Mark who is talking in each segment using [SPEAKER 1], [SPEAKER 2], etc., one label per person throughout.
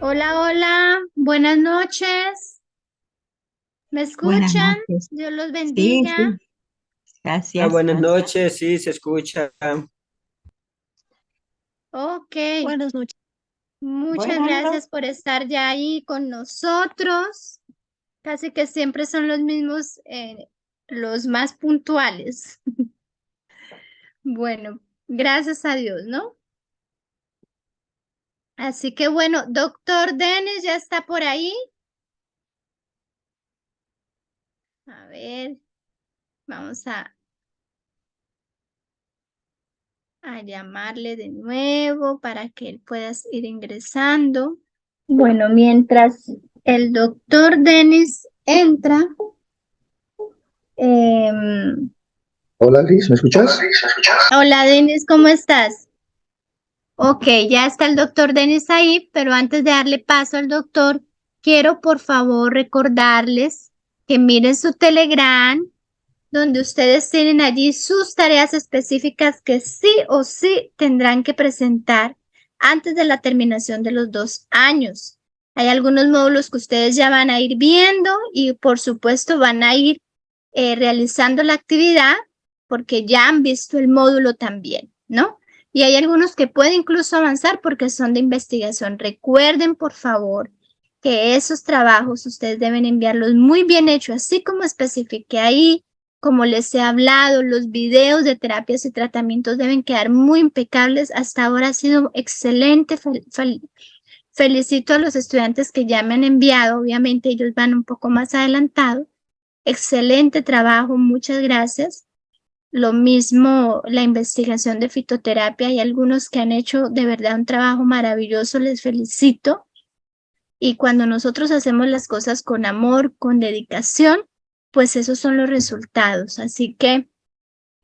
[SPEAKER 1] Hola, hola, buenas noches. ¿Me
[SPEAKER 2] Buenas
[SPEAKER 1] escuchan?
[SPEAKER 2] noches.
[SPEAKER 1] Dios los
[SPEAKER 2] Sí,
[SPEAKER 1] bendiga.
[SPEAKER 2] sí, gracias.
[SPEAKER 3] Buenas noches, sí, se escucha.
[SPEAKER 1] Ok,
[SPEAKER 2] Buenas noches.
[SPEAKER 1] muchas
[SPEAKER 2] Bueno,
[SPEAKER 1] gracias por estar ya ahí con nosotros. Casi que siempre son los mismos, los más puntuales. Bueno, gracias a Dios, ¿no? Así que bueno, doctor Denis ya está por ahí. A ver, vamos a llamarle de nuevo para que él pueda ir ingresando. Bueno, mientras el doctor Dennis entra, em,
[SPEAKER 4] Hola Liz, ¿me escuchas?
[SPEAKER 1] hola Dennis, ¿cómo estás? Ok, ya está el doctor Dennis ahí, pero antes de darle paso al doctor, quiero por favor recordarles que miren su Telegram, donde ustedes tienen allí sus tareas específicas que sí o sí tendrán que presentar antes de la terminación de los 2 años. Hay algunos módulos que ustedes ya van a ir viendo y por supuesto van a ir realizando la actividad porque ya han visto el módulo también, ¿no? Y hay algunos que pueden incluso avanzar porque son de investigación. Recuerden, por favor, que esos trabajos ustedes deben enviarlos muy bien hechos, así como especifiqué ahí, como les he hablado, los videos de terapias y tratamientos deben quedar muy impecables. Hasta ahora ha sido excelente. Felicito a los estudiantes que ya me han enviado. Obviamente ellos van un poco más adelantados. Excelente trabajo, muchas gracias. Lo mismo la investigación de fitoterapia. Hay algunos que han hecho de verdad un trabajo maravilloso. Les felicito. Y cuando nosotros hacemos las cosas con amor, con dedicación, pues esos son los resultados. Así que,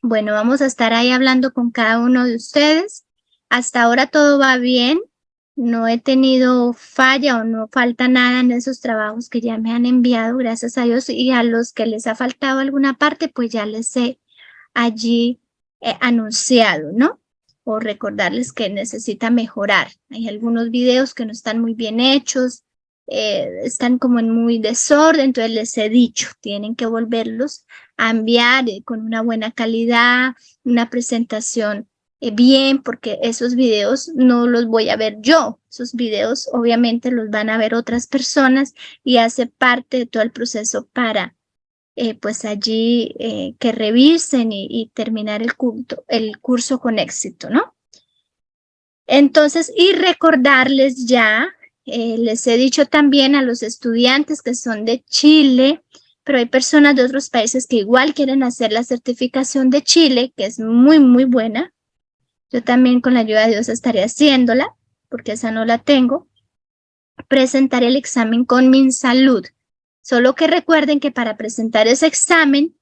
[SPEAKER 1] bueno, vamos a estar ahí hablando con cada uno de ustedes. Hasta ahora todo va bien. No he tenido falla o no falta nada en esos trabajos que ya me han enviado, gracias a Dios. Y a los que les ha faltado alguna parte, pues ya les he allí anunciado, ¿no? O recordarles que necesita mejorar. Hay algunos videos que no están muy bien hechos, están como en muy desorden, entonces les he dicho, tienen que volverlos a enviar con una buena calidad, una presentación bien, porque esos videos no los voy a ver yo, esos videos obviamente los van a ver otras personas y hace parte de todo el proceso para pues allí que revisen y terminar el curso con éxito, ¿no? Entonces, y recordarles ya, les he dicho también a los estudiantes que son de Chile, pero hay personas de otros países que igual quieren hacer la certificación de Chile, que es muy, muy buena. Yo también con la ayuda de Dios estaré haciéndola, porque esa no la tengo. Presentar el examen con MinSalud. Solo que recuerden que para presentar ese examen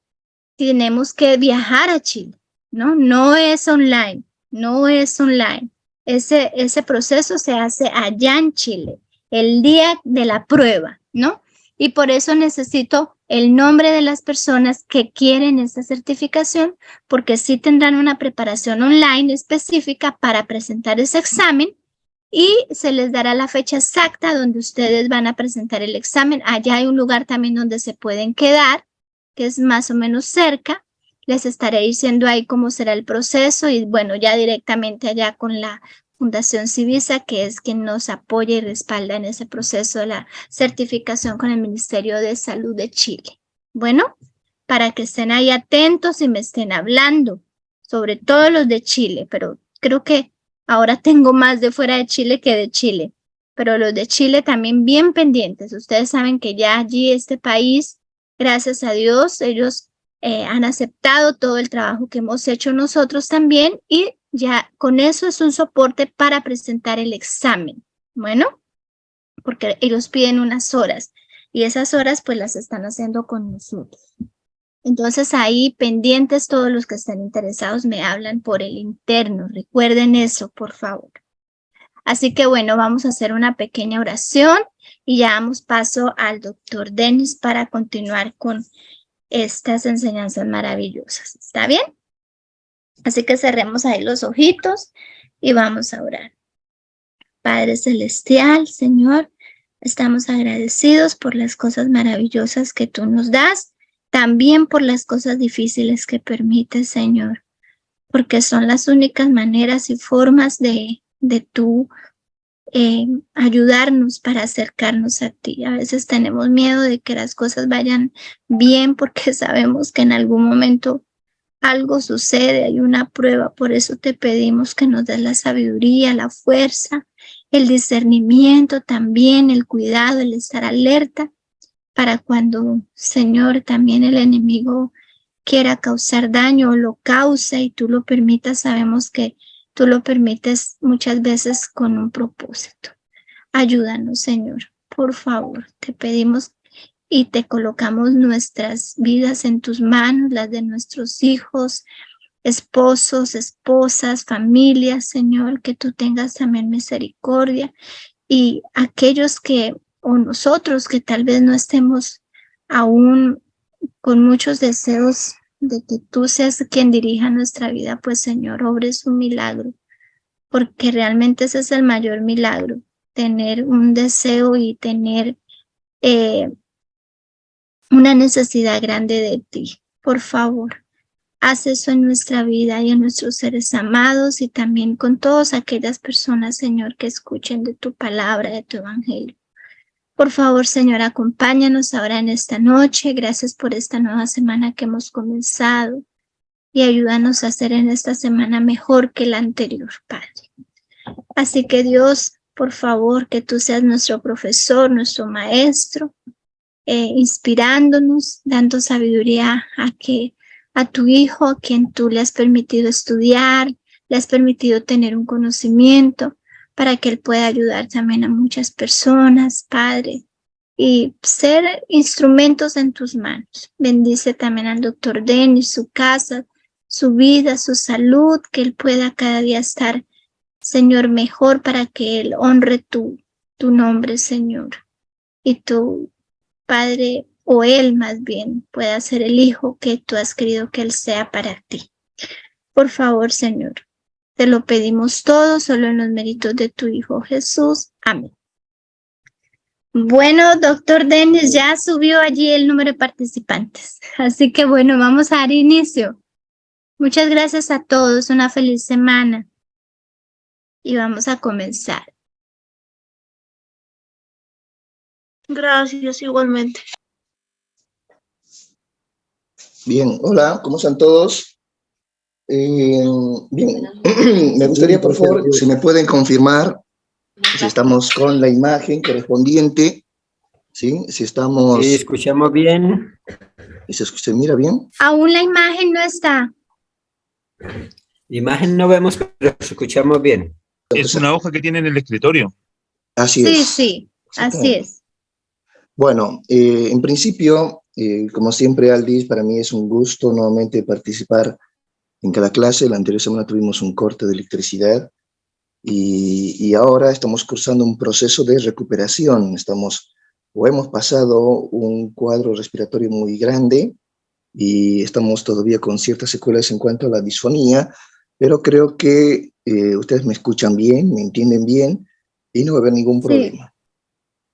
[SPEAKER 1] tenemos que viajar a Chile, ¿no? No es online, no es online. Ese proceso se hace allá en Chile, el día de la prueba, ¿no? Y por eso necesito el nombre de las personas que quieren esta certificación, porque sí tendrán una preparación online específica para presentar ese examen y se les dará la fecha exacta donde ustedes van a presentar el examen. Allá hay un lugar también donde se pueden quedar, que es más o menos cerca. Les estaré diciendo ahí cómo será el proceso y bueno, ya directamente allá con la Fundación Civisa, que es quien nos apoya y respalda en ese proceso de la certificación con el Ministerio de Salud de Chile. Bueno, para que estén ahí atentos y me estén hablando, sobre todo los de Chile, pero creo que ahora tengo más de fuera de Chile que de Chile, pero los de Chile también bien pendientes. Ustedes saben que ya allí este país, gracias a Dios, ellos han aceptado todo el trabajo que hemos hecho nosotros también y ya con eso es un soporte para presentar el examen. Bueno, porque ellos piden unas horas y esas horas pues las están haciendo con nosotros. Entonces ahí pendientes todos los que estén interesados me hablan por el interno. Recuerden eso, por favor. Así que bueno, vamos a hacer una pequeña oración y ya damos paso al doctor Dennis para continuar con estas enseñanzas maravillosas. ¿Está bien? Así que cerremos ahí los ojitos y vamos a orar. Padre Celestial, Señor, estamos agradecidos por las cosas maravillosas que tú nos das, también por las cosas difíciles que permites, Señor, porque son las únicas maneras y formas de tú ayudarnos para acercarnos a ti. A veces tenemos miedo de que las cosas vayan bien porque sabemos que en algún momento algo sucede, hay una prueba. Por eso te pedimos que nos des la sabiduría, la fuerza, el discernimiento también, el cuidado, el estar alerta para cuando, Señor, también el enemigo quiera causar daño o lo causa y tú lo permitas. Sabemos que tú lo permites muchas veces con un propósito. Ayúdanos, Señor, por favor, te pedimos y te colocamos nuestras vidas en tus manos, las de nuestros hijos, esposos, esposas, familias, Señor, que tú tengas también misericordia, y aquellos que, o nosotros que tal vez no estemos aún con muchos deseos de que tú seas quien dirija nuestra vida, pues Señor, obres un milagro, porque realmente ese es el mayor milagro, tener un deseo y tener una necesidad grande de ti. Por favor, haz eso en nuestra vida y en nuestros seres amados y también con todas aquellas personas, Señor, que escuchen de tu palabra, de tu evangelio. Por favor, Señor, acompáñanos ahora en esta noche. Gracias por esta nueva semana que hemos comenzado y ayúdanos a hacer en esta semana mejor que la anterior, Padre. Así que Dios, por favor, que tú seas nuestro profesor, nuestro maestro, inspirándonos, dando sabiduría a tu hijo, a quien tú le has permitido estudiar, le has permitido tener un conocimiento para que él pueda ayudar también a muchas personas, Padre, y ser instrumentos en tus manos. Bendice también al doctor Denis, su casa, su vida, su salud, que él pueda cada día estar, Señor, mejor para que él honre tu nombre, Señor, y tu Padre, o él más bien, pueda ser el hijo que tú has querido que él sea para ti. Por favor, Señor, te lo pedimos todo solo en los méritos de tu Hijo Jesús. Amén. Bueno, doctor Denis, ya subió allí el número de participantes. Así que bueno, vamos a dar inicio. Muchas gracias a todos, una feliz semana. Y vamos a comenzar.
[SPEAKER 2] Gracias, igualmente.
[SPEAKER 4] Bien, hola, ¿cómo están todos? Bien, me gustaría, por favor, si me pueden confirmar si estamos con la imagen correspondiente, ¿sí? Si estamos...
[SPEAKER 3] Sí, escuchamos bien.
[SPEAKER 4] ¿Se mira bien?
[SPEAKER 1] Aún la imagen no está.
[SPEAKER 3] Imagen no vemos, pero escuchamos bien.
[SPEAKER 5] Es una hoja que tiene en el escritorio.
[SPEAKER 4] Así es.
[SPEAKER 1] Sí, así es.
[SPEAKER 4] Bueno, en principio, como siempre, Aldis, para mí es un gusto nuevamente participar en cada clase. La anterior semana tuvimos un corte de electricidad y ahora estamos cursando un proceso de recuperación. Hemos pasado un cuadro respiratorio muy grande y estamos todavía con ciertas secuelas en cuanto a la disfonía, pero creo que ustedes me escuchan bien, me entienden bien y no va a haber ningún problema.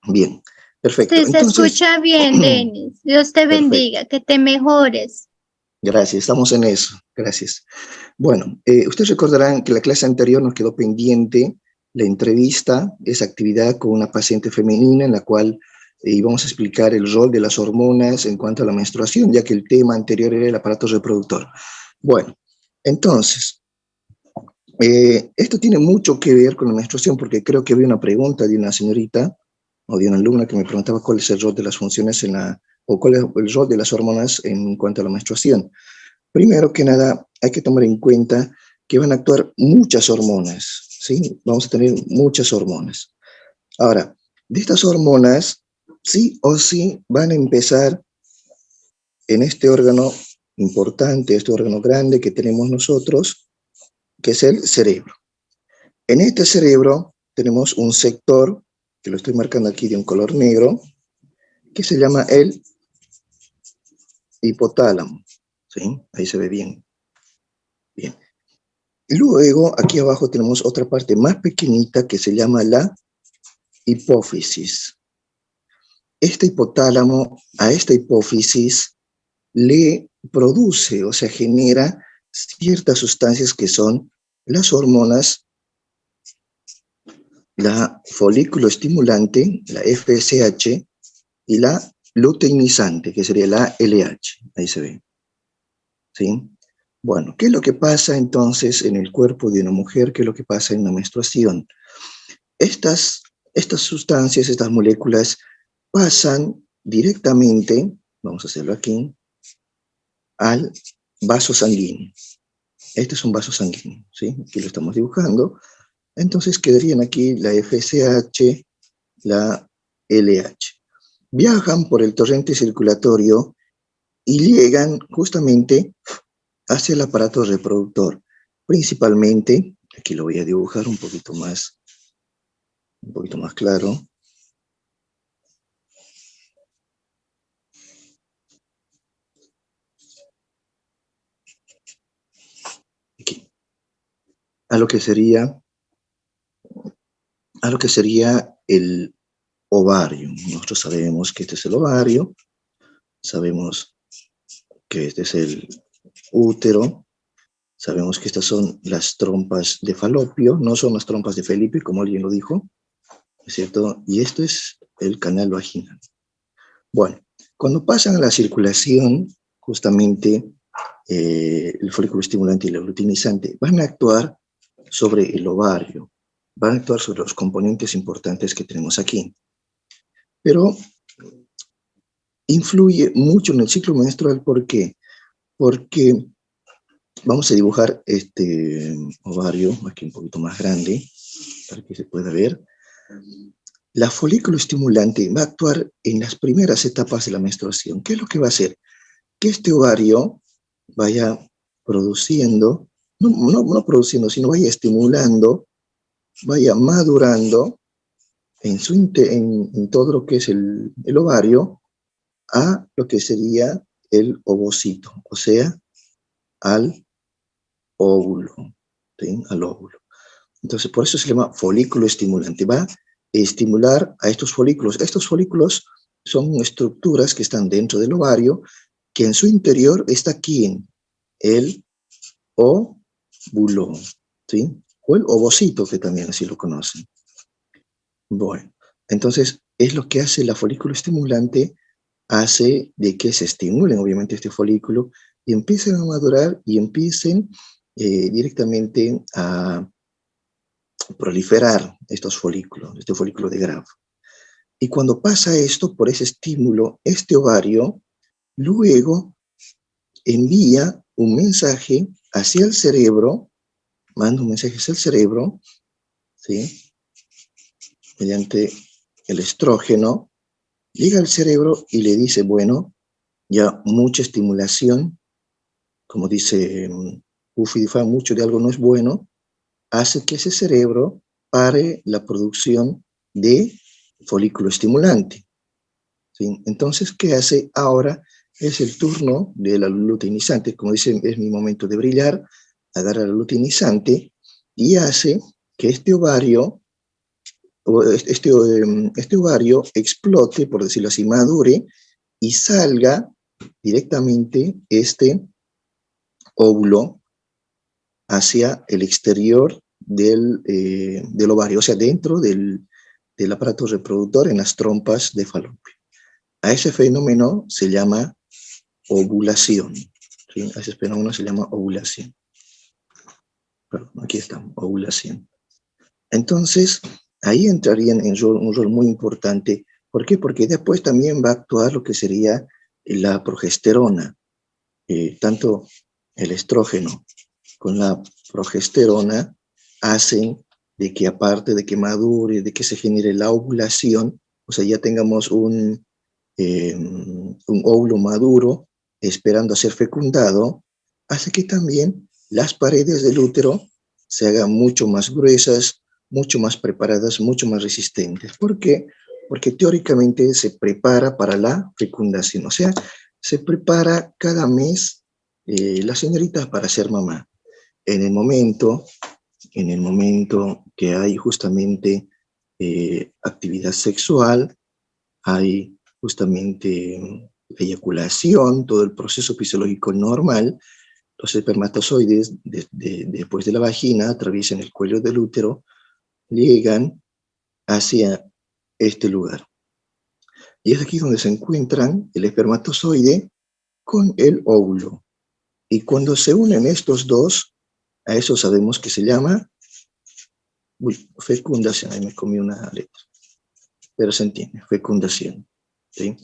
[SPEAKER 4] Bien, perfecto.
[SPEAKER 1] Sí, se escucha bien, Denis. Dios te bendiga, que te mejores.
[SPEAKER 4] Gracias, estamos en eso, gracias. Bueno, ustedes recordarán que la clase anterior nos quedó pendiente la entrevista, esa actividad con una paciente femenina en la cual íbamos a explicar el rol de las hormonas en cuanto a la menstruación, ya que el tema anterior era el aparato reproductor. Bueno, entonces, esto tiene mucho que ver con la menstruación porque creo que había una pregunta de una señorita o de una alumna que me preguntaba cuál es el rol de las funciones o cuál es el rol de las hormonas en cuanto a la menstruación. Primero que nada, hay que tomar en cuenta que van a actuar muchas hormonas, ¿sí? Vamos a tener muchas hormonas. Ahora, de estas hormonas, sí o sí van a empezar en este órgano importante, este órgano grande que tenemos nosotros, que es el cerebro. En este cerebro tenemos un sector, que lo estoy marcando aquí de un color negro, que se llama el hipotálamo. ¿Sí? Ahí se ve bien. Bien. Luego, aquí abajo tenemos otra parte más pequeñita que se llama la hipófisis. Este hipotálamo a esta hipófisis le produce, o sea, genera ciertas sustancias que son las hormonas, la folículo estimulante, la FSH, y la luteinizante, que sería la LH. Ahí se ve. ¿Sí? Bueno, ¿qué es lo que pasa entonces en el cuerpo de una mujer? ¿Qué es lo que pasa en la menstruación? Estas sustancias, estas moléculas, pasan directamente, vamos a hacerlo aquí, al vaso sanguíneo. Este es un vaso sanguíneo, ¿sí? Aquí lo estamos dibujando. Entonces quedarían aquí la FSH, la LH. Viajan por el torrente circulatorio y llegan justamente hacia el aparato reproductor. Principalmente, aquí lo voy a dibujar un poquito más claro. Aquí. A lo que sería el ovario. Nosotros sabemos que este es el ovario, sabemos que este es el útero, sabemos que estas son las trompas de Falopio, no son las trompas de Felipe, como alguien lo dijo, ¿es cierto? Y esto es el canal vaginal. Bueno, cuando pasan a la circulación, justamente el folículo estimulante y el luteinizante van a actuar sobre el ovario, van a actuar sobre los componentes importantes que tenemos aquí. Pero influye mucho en el ciclo menstrual, ¿por qué? Porque vamos a dibujar este ovario, aquí un poquito más grande, para que se pueda ver. La folículo estimulante va a actuar en las primeras etapas de la menstruación. ¿Qué es lo que va a hacer? Que este ovario vaya produciendo, no produciendo, sino vaya estimulando, vaya madurando en todo lo que es el ovario, a lo que sería el ovocito, o sea, al óvulo, ¿sí? Al óvulo. Entonces, por eso se llama folículo estimulante. Va a estimular a estos folículos. Estos folículos son estructuras que están dentro del ovario, que en su interior está aquí en el óvulo, ¿sí? O el ovocito, que también así lo conocen. Bueno, entonces, es lo que hace la folículo estimulante, hace de que se estimulen, obviamente, este folículo, y empiecen a madurar, y empiecen directamente a proliferar estos folículos, este folículo de Graf. Y cuando pasa esto, por ese estímulo, este ovario luego envía un mensaje hacia el cerebro, manda un mensaje hacia el cerebro, ¿sí? Mediante el estrógeno, llega al cerebro y le dice, bueno, ya mucha estimulación, como dice Ufidifan, mucho de algo no es bueno, hace que ese cerebro pare la producción de folículo estimulante, ¿sí? Entonces, ¿qué hace ahora? Es el turno de la luteinizante, como dicen, es mi momento de brillar, agarra la luteinizante y hace que este ovario explote, por decirlo así, madure, y salga directamente este óvulo hacia el exterior del ovario, o sea, dentro del aparato reproductor, en las trompas de Falopio. A ese fenómeno se llama ovulación, ¿sí? A ese fenómeno se llama ovulación. Perdón, aquí está, ovulación. Entonces, ahí entraría en un rol muy importante. ¿Por qué? Porque después también va a actuar lo que sería la progesterona. Tanto el estrógeno con la progesterona hacen de que, aparte de que madure, de que se genere la ovulación, o sea, ya tengamos un óvulo maduro esperando a ser fecundado, hace que también las paredes del útero se hagan mucho más gruesas, mucho más preparadas, mucho más resistentes. ¿Por qué? Porque teóricamente se prepara para la fecundación, o sea, se prepara cada mes la señorita para ser mamá. en el momento que hay justamente actividad sexual, hay justamente eyaculación, todo el proceso fisiológico normal, los espermatozoides después de la vagina atraviesan el cuello del útero, llegan hacia este lugar. Y es aquí donde se encuentran el espermatozoide con el óvulo. Y cuando se unen estos dos, a eso sabemos que se llama fecundación. Ahí me comí una letra, pero se entiende, fecundación, ¿sí?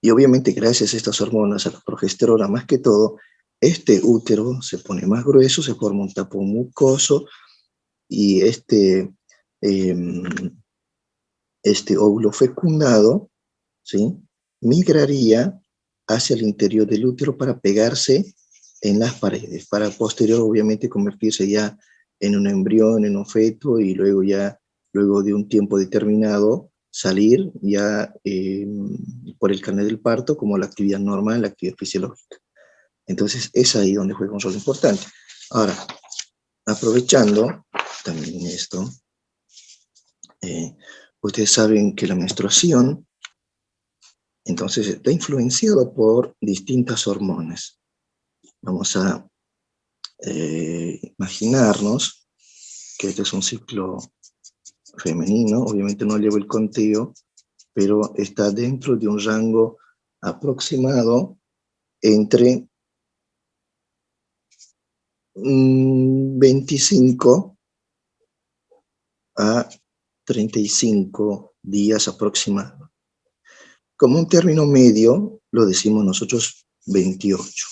[SPEAKER 4] Y obviamente gracias a estas hormonas, a la progesterona más que todo, este útero se pone más grueso, se forma un tapón mucoso y este óvulo fecundado, ¿sí?, migraría hacia el interior del útero para pegarse en las paredes, para posterior obviamente convertirse ya en un embrión, en un feto, y luego de un tiempo determinado, salir ya por el canal del parto como la actividad normal, la actividad fisiológica. Entonces es ahí donde juega un rol importante. Ahora, aprovechando también esto, ustedes saben que la menstruación entonces está influenciada por distintas hormonas. Vamos a imaginarnos que este es un ciclo femenino, obviamente no llevo el conteo, pero está dentro de un rango aproximado entre 25 a 35 días aproximado. Como un término medio, lo decimos nosotros 28,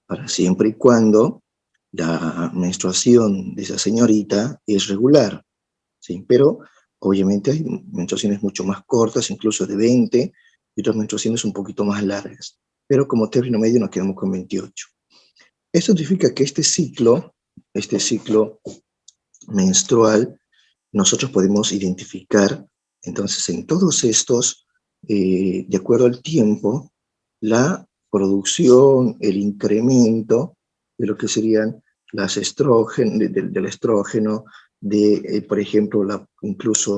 [SPEAKER 4] para siempre y cuando la menstruación de esa señorita es regular, ¿sí? Pero obviamente hay menstruaciones mucho más cortas, incluso de 20, y otras menstruaciones un poquito más largas, pero como término medio nos quedamos con 28. Esto significa que este ciclo menstrual, nosotros podemos identificar, entonces, en todos estos, de acuerdo al tiempo, la producción, el incremento de lo que serían las del estrógeno, por ejemplo, incluso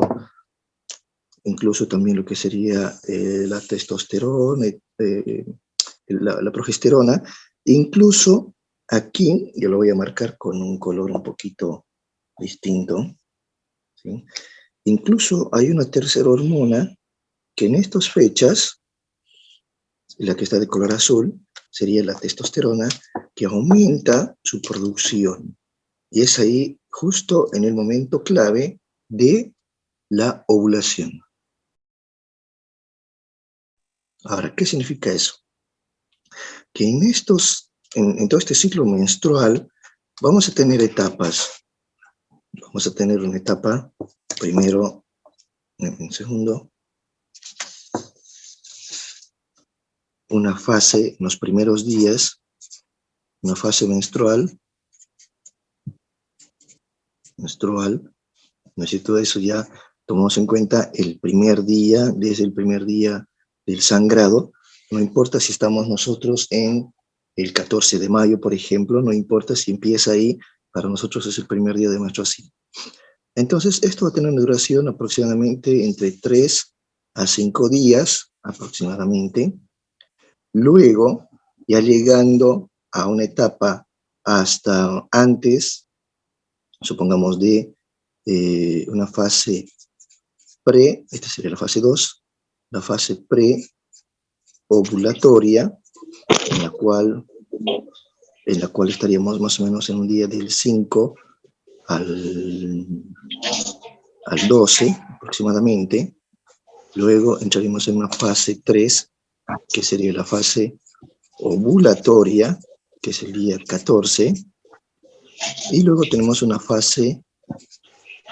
[SPEAKER 4] también lo que sería la testosterona, la progesterona, incluso aquí, yo lo voy a marcar con un color un poquito distinto, ¿sí? Incluso hay una tercera hormona que en estas fechas, la que está de color azul, sería la testosterona, que aumenta su producción. Y es ahí justo en el momento clave de la ovulación. Ahora, ¿qué significa eso? Que en todo este ciclo menstrual vamos a tener etapas. Vamos a tener una etapa, primero, un segundo, una fase en los primeros días, una fase menstrual, ¿no es cierto? Eso ya tomamos en cuenta el primer día, desde el primer día del sangrado, no importa si estamos nosotros en el 14 de mayo, por ejemplo, no importa si empieza ahí, para nosotros es el primer día de menstruación. Entonces, esto va a tener una duración aproximadamente entre 3 a 5 días, aproximadamente. Luego, ya llegando a una etapa hasta antes, supongamos de una fase esta sería la fase 2, la fase pre-ovulatoria, en la cual estaríamos más o menos en un día del 5 al 12 aproximadamente. Luego entraríamos en una fase 3, que sería la fase ovulatoria, que es el día 14, y luego tenemos una fase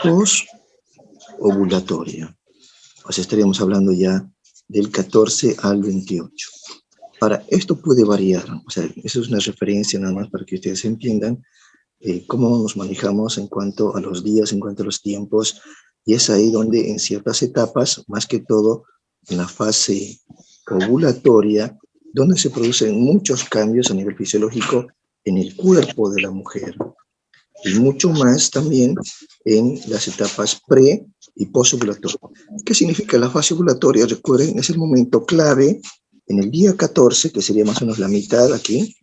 [SPEAKER 4] post-ovulatoria. O sea, estaríamos hablando ya del 14 al 28. Ahora, esto puede variar, o sea, eso es una referencia nada más para que ustedes entiendan cómo nos manejamos en cuanto a los días, en cuanto a los tiempos, y es ahí donde en ciertas etapas, más que todo en la fase ovulatoria, donde se producen muchos cambios a nivel fisiológico en el cuerpo de la mujer. y mucho más también en las etapas pre y posovulatorio. ¿Qué significa la fase ovulatoria? Recuerden, es el momento clave en el día 14, que sería más o menos la mitad aquí,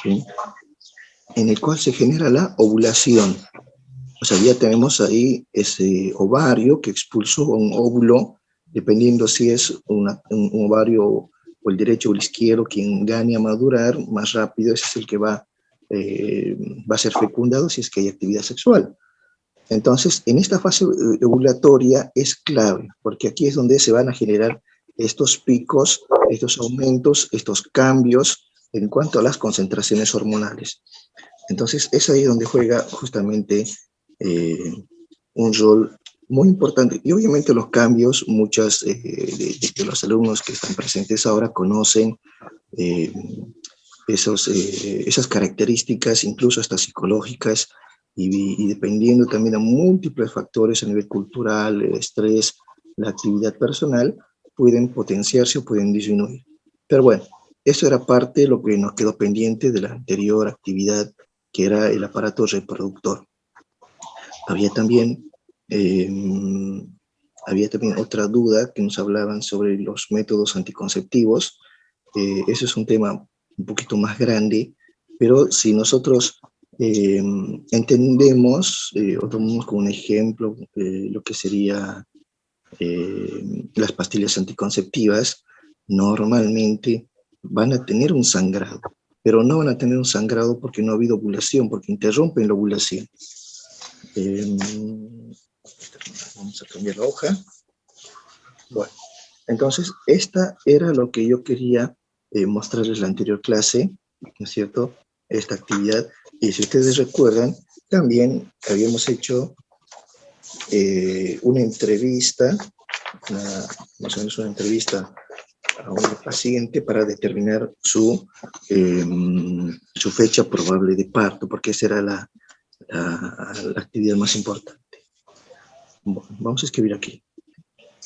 [SPEAKER 4] ¿sí?, en el cual se genera la ovulación. O sea, ya tenemos ahí ese ovario que expulsó un óvulo, dependiendo si es un ovario o el derecho o el izquierdo quien gane a madurar más rápido, ese es el que va a ser fecundado si es que hay actividad sexual. Entonces, en esta fase ovulatoria es clave, porque aquí es donde se van a generar estos picos, estos aumentos, estos cambios en cuanto a las concentraciones hormonales. Entonces, es ahí donde juega justamente un rol muy importante. Y obviamente los cambios, muchos de los alumnos que están presentes ahora conocen esas características, incluso hasta psicológicas, y dependiendo también a múltiples factores a nivel cultural, el estrés, la actividad personal, pueden potenciarse o pueden disminuir. Pero bueno, eso era parte de lo que nos quedó pendiente de la anterior actividad, que era el aparato reproductor. Había también otra duda que nos hablaban sobre los métodos anticonceptivos. Eso es un tema un poquito más grande, pero si nosotros entendemos o tomamos como un ejemplo lo que sería las pastillas anticonceptivas, normalmente van a tener un sangrado, pero no van a tener un sangrado porque no ha habido ovulación, porque interrumpen la ovulación. Vamos a cambiar la hoja. Bueno, entonces esta era lo que yo quería mostrarles la anterior clase, ¿no es cierto? Esta actividad. Y si ustedes recuerdan, también habíamos hecho una entrevista, más o menos una entrevista a un paciente para determinar su fecha probable de parto, porque esa era la actividad más importante. Bueno, vamos a escribir aquí.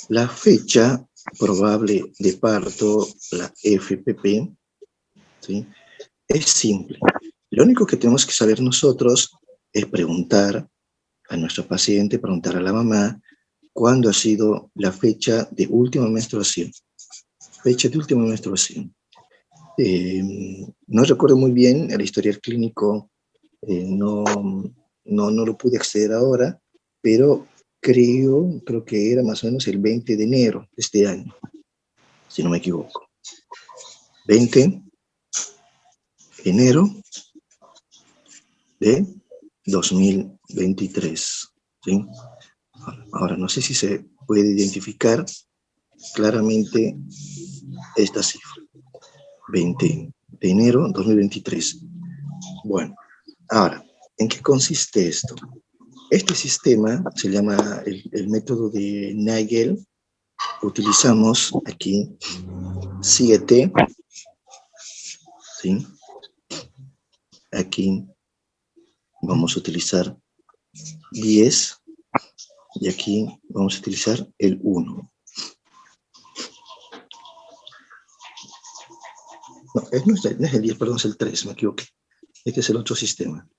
[SPEAKER 4] La fecha probable de parto, la FPP, ¿sí?, es simple. Lo único que tenemos que saber nosotros es preguntar a nuestro paciente, preguntar a la mamá, cuándo ha sido la fecha de última menstruación. Fecha de última menstruación. No recuerdo muy bien, el historial clínico no lo pude acceder ahora, pero creo que era más o menos el 20 de enero de este año, si no me equivoco. 20 de enero de 2023, ¿sí? Ahora, no sé si se puede identificar claramente esta cifra. 20 de enero de 2023. Bueno, ahora, ¿en qué consiste esto? Este sistema se llama el método de Nagel. Utilizamos aquí 7, ¿sí? Aquí vamos a utilizar 10 y aquí vamos a utilizar el 1. No es el 10, perdón, es el 3, me equivoqué. Este es el otro sistema.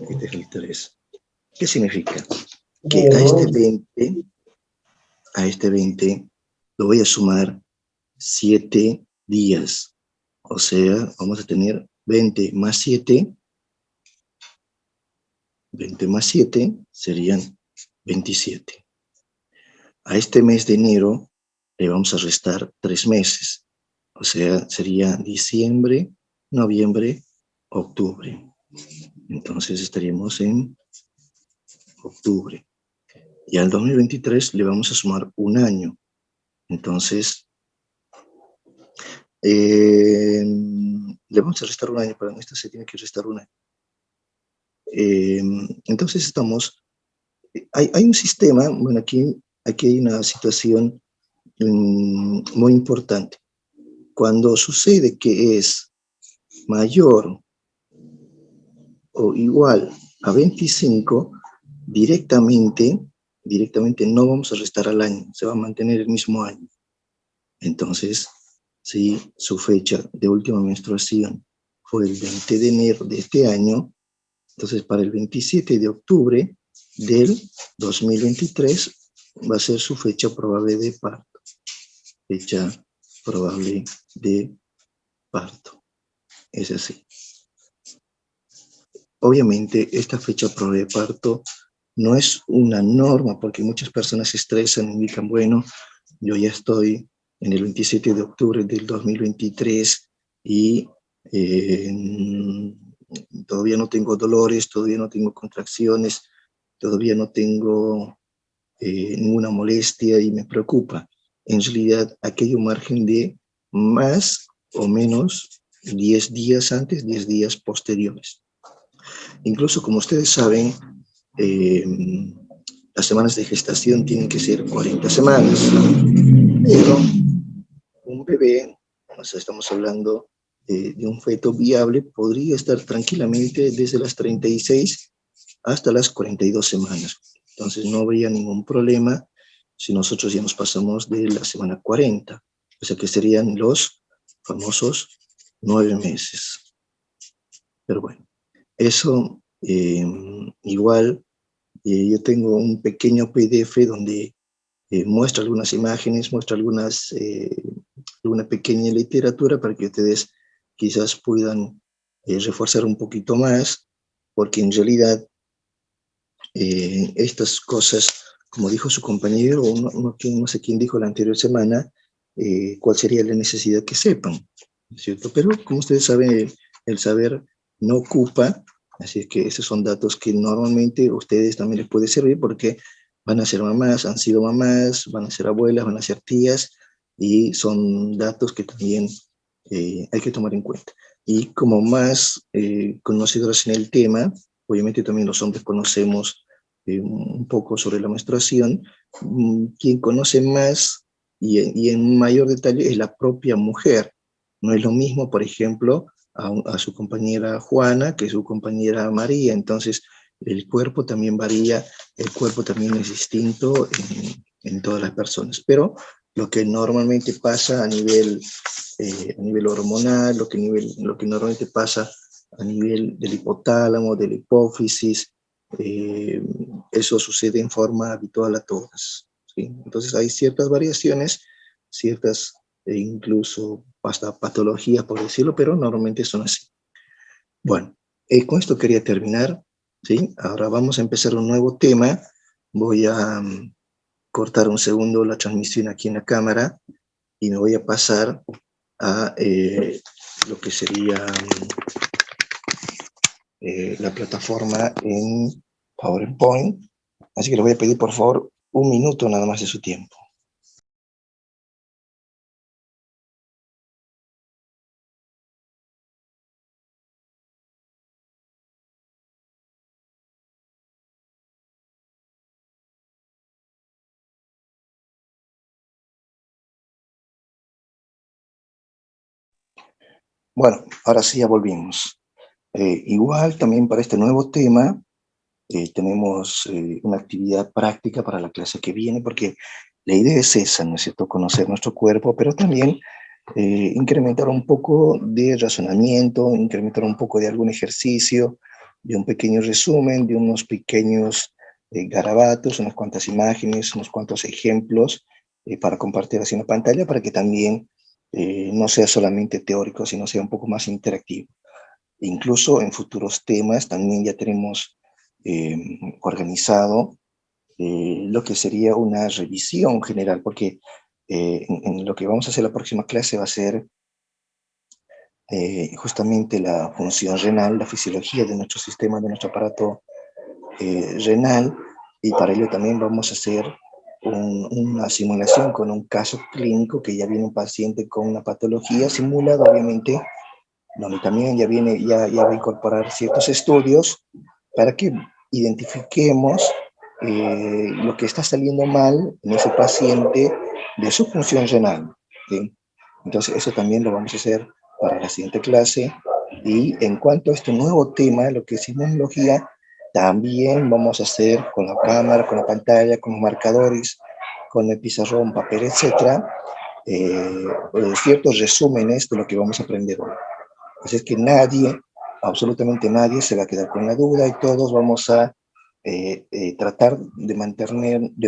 [SPEAKER 4] Este es el 3. ¿Qué significa? Que a este 20 lo voy a sumar 7 días. O sea, vamos a tener 20 más 7. 20 más 7 serían 27. A este mes de enero le vamos a restar 3 meses. O sea, sería diciembre, noviembre, octubre. Entonces estaríamos en octubre. Y al 2023 le vamos a sumar un año. Entonces, le vamos a restar un año, pero en esta se tiene que restar un año. Entonces hay un sistema, bueno, aquí hay una situación muy importante. Cuando sucede que es mayor o igual a 25, directamente no vamos a restar al año, se va a mantener el mismo año. Entonces, si su fecha de última menstruación fue el 20 de enero de este año, Entonces, para el 27 de octubre del 2023 va a ser su fecha probable de parto. Fecha probable de parto. Es así. Obviamente, esta fecha probable de parto no es una norma, porque muchas personas se estresan y indican, bueno, yo ya estoy en el 27 de octubre del 2023 y todavía no tengo dolores, todavía no tengo contracciones, todavía no tengo ninguna molestia y me preocupa. En realidad, aquí hay un margen de más o menos 10 días antes, 10 días posteriores. Incluso, como ustedes saben, las semanas de gestación tienen que ser 40 semanas, pero un bebé, o sea, estamos hablando de un feto viable, podría estar tranquilamente desde las 36 hasta las 42 semanas. Entonces no habría ningún problema si nosotros ya nos pasamos de la semana 40, o sea que serían los famosos 9 meses. Pero bueno, eso igual, yo tengo un pequeño PDF donde muestra algunas imágenes, muestra alguna pequeña literatura para que ustedes quizás puedan reforzar un poquito más, porque en realidad estas cosas, como dijo su compañero, no sé quién dijo la anterior semana, cuál sería la necesidad que sepan, ¿cierto? Pero como ustedes saben, el saber no ocupa, así es que esos son datos que normalmente a ustedes también les puede servir porque van a ser mamás, han sido mamás, van a ser abuelas, van a ser tías, y son datos que también hay que tomar en cuenta. Y como más conocedores en el tema, obviamente también los hombres conocemos un poco sobre la menstruación. Quien conoce más y en mayor detalle es la propia mujer. No es lo mismo, por ejemplo, a su compañera Juana que su compañera María. Entonces, el cuerpo también varía, el cuerpo también es distinto en todas las personas. Pero lo que normalmente pasa a nivel hormonal, lo que normalmente pasa a nivel del hipotálamo, de la hipófisis, eso sucede en forma habitual a todas, ¿sí? Entonces hay ciertas variaciones, ciertas incluso hasta patologías, por decirlo, pero normalmente son así. Bueno, con esto quería terminar, ¿sí? Ahora vamos a empezar un nuevo tema. Voy a cortar un segundo la transmisión aquí en la cámara y me voy a pasar a lo que sería la plataforma en PowerPoint. Así que le voy a pedir, por favor, un minuto nada más de su tiempo. Bueno, ahora sí ya volvimos. Igual también para este nuevo tema tenemos una actividad práctica para la clase que viene, porque la idea es esa, ¿no es cierto?, conocer nuestro cuerpo, pero también incrementar un poco de razonamiento, incrementar un poco de algún ejercicio, de un pequeño resumen, de unos pequeños garabatos, unas cuantas imágenes, unos cuantos ejemplos para compartir así en la pantalla, para que también no sea solamente teórico, sino sea un poco más interactivo. Incluso en futuros temas también ya tenemos organizado lo que sería una revisión general, porque en lo que vamos a hacer la próxima clase va a ser justamente la función renal, la fisiología de nuestro sistema, de nuestro aparato renal, y para ello también vamos a hacer una simulación con un caso clínico que ya viene un paciente con una patología simulada, obviamente, donde también ya va a incorporar ciertos estudios para que identifiquemos lo que está saliendo mal en ese paciente de su función renal, ¿sí? Entonces eso también lo vamos a hacer para la siguiente clase. Y en cuanto a este nuevo tema, lo que es inmunología, también vamos a hacer con la cámara, con la pantalla, con los marcadores, con el pizarrón, papel, etcétera, ciertos resúmenes de lo que vamos a aprender hoy. Así es que nadie absolutamente nadie se va a quedar con la duda y todos vamos a tratar de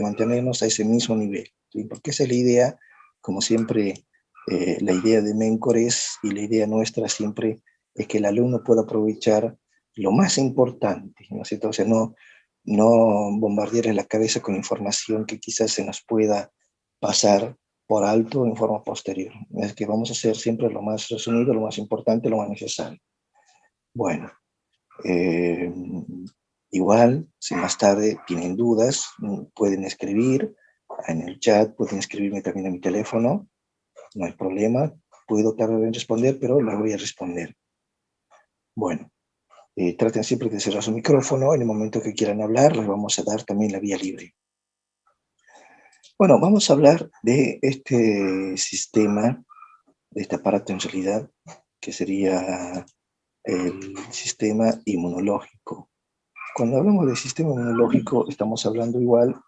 [SPEAKER 4] mantenernos a ese mismo nivel, ¿sí? Porque esa es la idea, como siempre, la idea de Mencor es, y la idea nuestra siempre es que el alumno pueda aprovechar lo más importante, ¿no es cierto? O sea, no bombardear la cabeza con información que quizás se nos pueda pasar por alto en forma posterior. Es que vamos a hacer siempre lo más resumido, lo más importante, lo más necesario. Bueno, eh, igual, si más tarde tienen dudas, pueden escribir en el chat, pueden escribirme también a mi teléfono, no hay problema, puedo tardar en responder, pero la voy a responder. Bueno, traten siempre de cerrar su micrófono, en el momento que quieran hablar, les vamos a dar también la vía libre. Bueno, vamos a hablar de este sistema, de este aparato en realidad, que sería el sistema inmunológico. Cuando hablamos del sistema inmunológico, estamos hablando igual,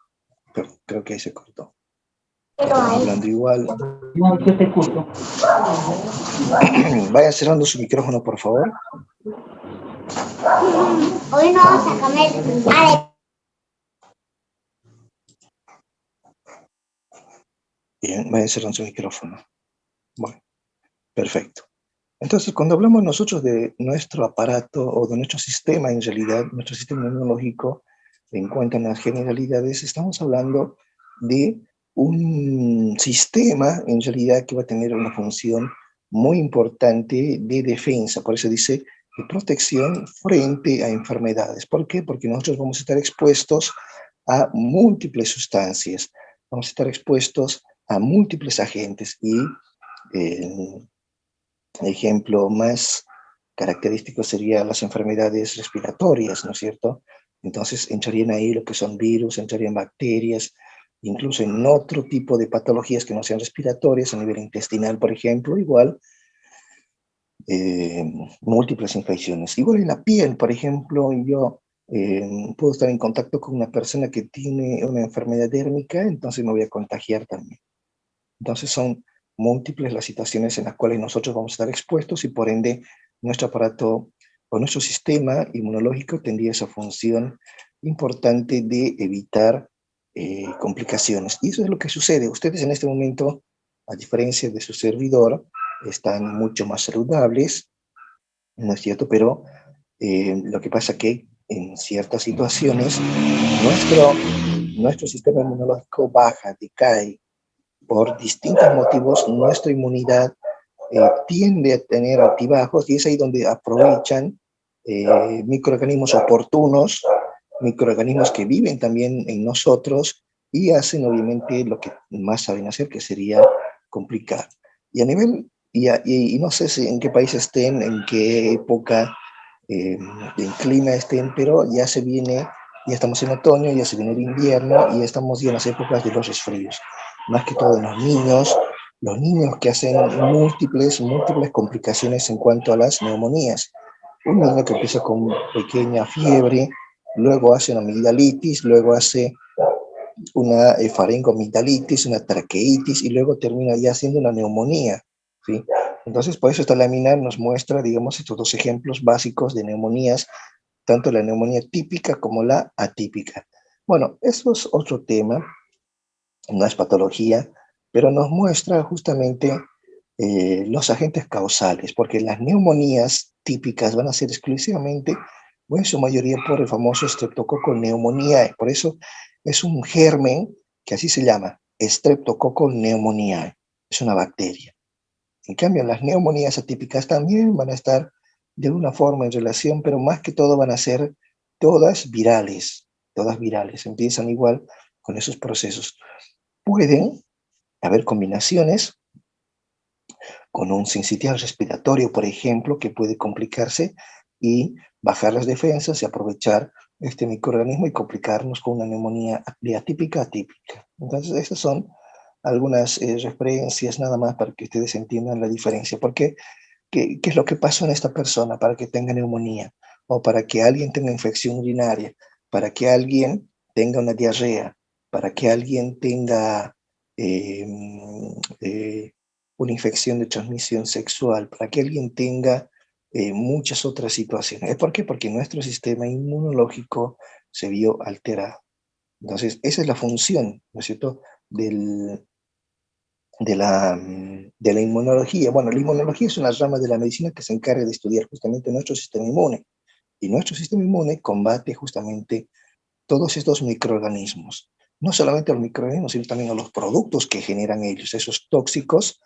[SPEAKER 4] pero creo que ahí se cortó. Estamos hablando igual.
[SPEAKER 2] No, yo te escucho.
[SPEAKER 4] Vayan cerrando su micrófono, por favor.
[SPEAKER 6] Hoy no, sácame.
[SPEAKER 4] Bien, vayan cerrando su micrófono. Bueno, perfecto. Entonces, cuando hablamos nosotros de nuestro aparato o de nuestro sistema, en realidad, nuestro sistema inmunológico, en cuanto a las generalidades, estamos hablando de un sistema, en realidad, que va a tener una función muy importante de defensa. Por eso dice de protección frente a enfermedades. ¿Por qué? Porque nosotros vamos a estar expuestos a múltiples sustancias, vamos a estar expuestos a múltiples agentes y el ejemplo más característico serían las enfermedades respiratorias, ¿no es cierto? Entonces entrarían ahí lo que son virus, entrarían bacterias, incluso en otro tipo de patologías que no sean respiratorias, a nivel intestinal, por ejemplo, igual, múltiples infecciones. Igual en la piel, por ejemplo, yo puedo estar en contacto con una persona que tiene una enfermedad dérmica, entonces me voy a contagiar también. Entonces son múltiples las situaciones en las cuales nosotros vamos a estar expuestos y por ende nuestro aparato o nuestro sistema inmunológico tendría esa función importante de evitar complicaciones. Y eso es lo que sucede. Ustedes en este momento, a diferencia de su servidor, están mucho más saludables, ¿no es cierto? Pero lo que pasa que en ciertas situaciones nuestro sistema inmunológico baja, decae, por distintos motivos, nuestra inmunidad tiende a tener altibajos y es ahí donde aprovechan microorganismos oportunos, microorganismos que viven también en nosotros y hacen obviamente lo que más saben hacer, que sería complicar. Y a nivel, y no sé si en qué país estén, en qué época en clima estén, pero ya se viene, ya estamos en otoño, ya se viene el invierno y estamos ya en las épocas de los resfríos. Más que todo en los niños que hacen múltiples complicaciones en cuanto a las neumonías. Un niño que empieza con pequeña fiebre, luego hace una amigdalitis, luego hace una faringoamigdalitis, una traqueitis y luego termina ya haciendo una neumonía, ¿sí? Entonces, por eso esta lámina nos muestra, digamos, estos dos ejemplos básicos de neumonías, tanto la neumonía típica como la atípica. Bueno, eso es otro tema, no es patología, pero nos muestra justamente los agentes causales, porque las neumonías típicas van a ser exclusivamente, o en su mayoría, por el famoso Streptococcus pneumoniae. Por eso es un germen que así se llama, Streptococcus pneumoniae. Es una bacteria. En cambio, las neumonías atípicas también van a estar de alguna forma en relación, pero más que todo van a ser todas virales. Todas virales. Empiezan igual con esos procesos. Pueden haber combinaciones con un sincitial respiratorio, por ejemplo, que puede complicarse y bajar las defensas y aprovechar este microorganismo y complicarnos con una neumonía de atípica a atípica. Entonces, esas son algunas referencias nada más para que ustedes entiendan la diferencia. Porque, ¿qué es lo que pasó en esta persona para que tenga neumonía? O para que alguien tenga infección urinaria, para que alguien tenga una diarrea, para que alguien tenga eh, una infección de transmisión sexual, para que alguien tenga muchas otras situaciones. ¿Por qué? Porque nuestro sistema inmunológico se vio alterado. Entonces, esa es la función, ¿no es cierto?, de la inmunología. Bueno, la inmunología es una rama de la medicina que se encarga de estudiar justamente nuestro sistema inmune. Y nuestro sistema inmune combate justamente todos estos microorganismos. No solamente a los microorganismos, sino también a los productos que generan ellos, esos tóxicos,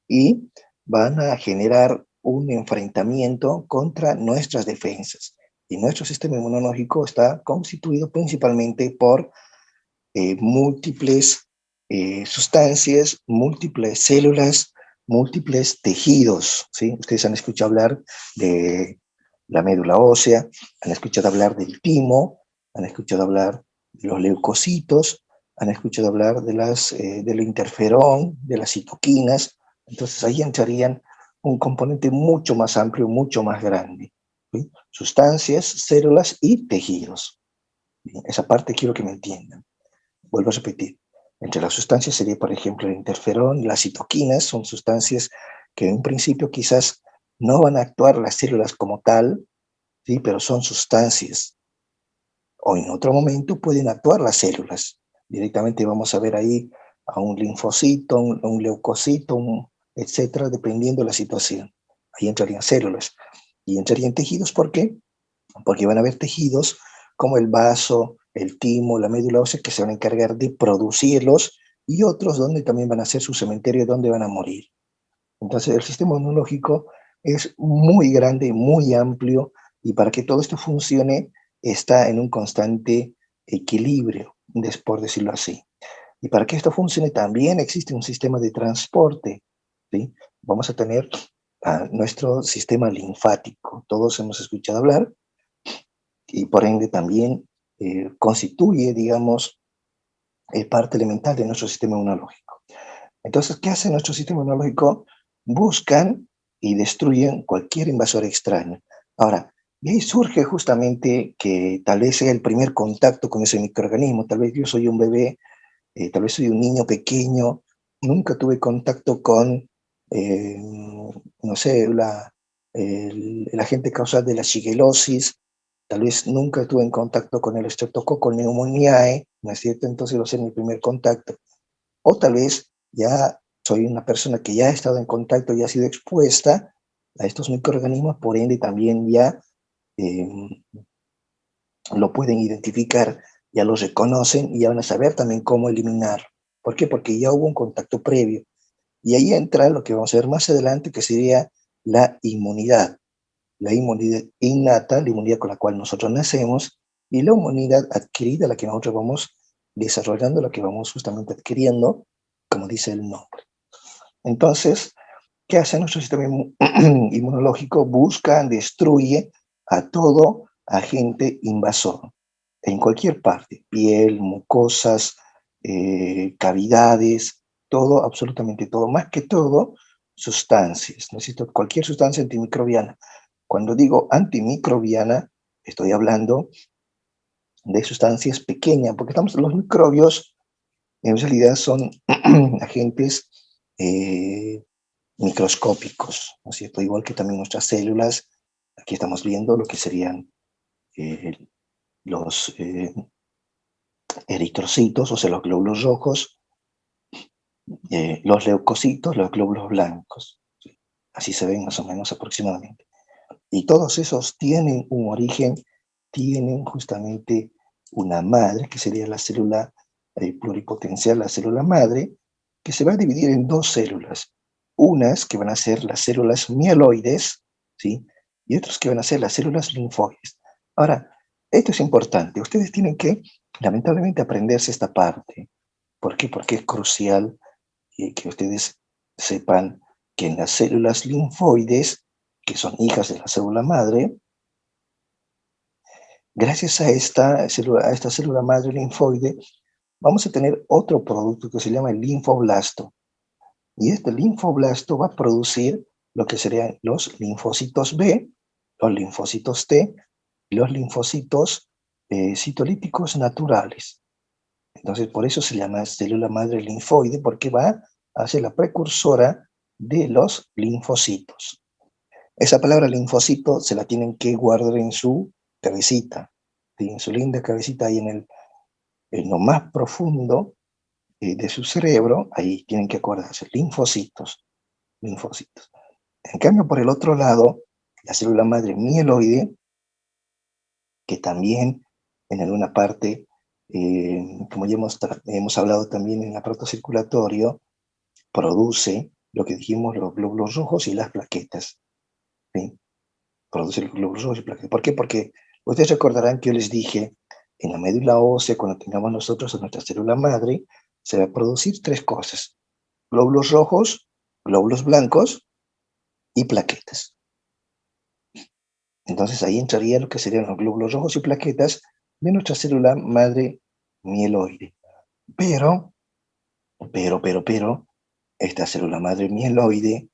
[SPEAKER 4] y van a generar un enfrentamiento contra nuestras defensas. Y nuestro sistema inmunológico está constituido principalmente por múltiples sustancias, múltiples células, múltiples tejidos, ¿sí? Ustedes han escuchado hablar de la médula ósea, han escuchado hablar del timo, han escuchado hablar de los leucocitos, han escuchado hablar del interferón, de las citoquinas. Entonces ahí entrarían un componente mucho más amplio, mucho más grande, ¿sí? Sustancias, células y tejidos. Bien, esa parte quiero que me entiendan. Vuelvo a repetir, entre las sustancias sería, por ejemplo, el interferón, las citoquinas, son sustancias que en un principio quizás no van a actuar las células como tal, ¿sí? Pero son sustancias. O en otro momento pueden actuar las células. Directamente vamos a ver ahí a un linfocito, un leucocito, etcétera, dependiendo de la situación. Ahí entrarían células. Y entrarían tejidos, ¿por qué? Porque van a haber tejidos como el vaso, el timo, la médula ósea, que se van a encargar de producirlos, y otros donde también van a ser su cementerio, donde van a morir. Entonces el sistema inmunológico es muy grande, muy amplio, y para que todo esto funcione está en un constante equilibrio, por decirlo así. Y para que esto funcione también existe un sistema de transporte, ¿sí? Vamos a tener nuestro sistema linfático. Todos hemos escuchado hablar, y por ende también constituye, digamos, parte elemental de nuestro sistema inmunológico. Entonces, ¿qué hace nuestro sistema inmunológico? Buscan y destruyen cualquier invasor extraño. Ahora, de ahí surge justamente que tal vez sea el primer contacto con ese microorganismo. Tal vez yo soy un bebé, tal vez soy un niño pequeño, nunca tuve contacto con, no sé, el agente causal de la shigellosis, tal vez nunca estuve en contacto con el Streptococcus pneumoniae, ¿no es cierto? Entonces va a ser mi primer contacto. O tal vez ya soy una persona que ya ha estado en contacto y ha sido expuesta a estos microorganismos, por ende también ya eh, lo pueden identificar, ya lo reconocen y ya van a saber también cómo eliminar. ¿Por qué? Porque ya hubo un contacto previo. Y ahí entra lo que vamos a ver más adelante, que sería la inmunidad. La inmunidad innata, la inmunidad con la cual nosotros nacemos, y la inmunidad adquirida, la que nosotros vamos desarrollando, la que vamos justamente adquiriendo, como dice el nombre. Entonces, ¿qué hace nuestro sistema inmunológico? Busca, destruye a todo agente invasor, en cualquier parte, piel, mucosas, cavidades, todo, absolutamente todo, más que todo, sustancias, necesito cualquier sustancia antimicrobiana. Cuando digo antimicrobiana, estoy hablando de sustancias pequeñas, porque los microbios en realidad son agentes microscópicos, ¿no es cierto? Igual que también nuestras células, aquí estamos viendo lo que serían los eritrocitos, o sea, los glóbulos rojos, los leucocitos, los glóbulos blancos. ¿Sí? Así se ven más o menos aproximadamente. Y todos esos tienen un origen, tienen justamente una madre, que sería la célula pluripotencial, la célula madre, que se va a dividir en dos células. Unas que van a ser las células mieloides, ¿sí? Y otras que van a ser las células linfoides. Ahora, esto es importante. Ustedes tienen que, lamentablemente, aprenderse esta parte. ¿Por qué? Porque es crucial que ustedes sepan que en las células linfoides, que son hijas de la célula madre, gracias a esta célula madre linfoide, vamos a tener otro producto que se llama el linfoblasto. Y este linfoblasto va a producir lo que serían los linfocitos B, los linfocitos T y los linfocitos citolíticos naturales. Entonces, por eso se llama célula madre linfoide, porque va a ser la precursora de los linfocitos. Esa palabra linfocito se la tienen que guardar en su cabecita, ¿sí? En su linda cabecita, ahí en lo más profundo de su cerebro, ahí tienen que acordarse, linfocitos, linfocitos. En cambio, por el otro lado, la célula madre mieloide, que también en alguna parte, como ya hemos hablado también en el aparato circulatorio, produce lo que dijimos, los glóbulos rojos y las plaquetas, ¿sí? Produce los glóbulos rojos y plaquetas. ¿Por qué? Porque ustedes recordarán que yo les dije, en la médula ósea, cuando tengamos nosotros a nuestra célula madre, se va a producir tres cosas: glóbulos rojos, glóbulos blancos y plaquetas. Entonces ahí entraría lo que serían los glóbulos rojos y plaquetas de nuestra célula madre mieloide. Pero, esta célula madre mieloide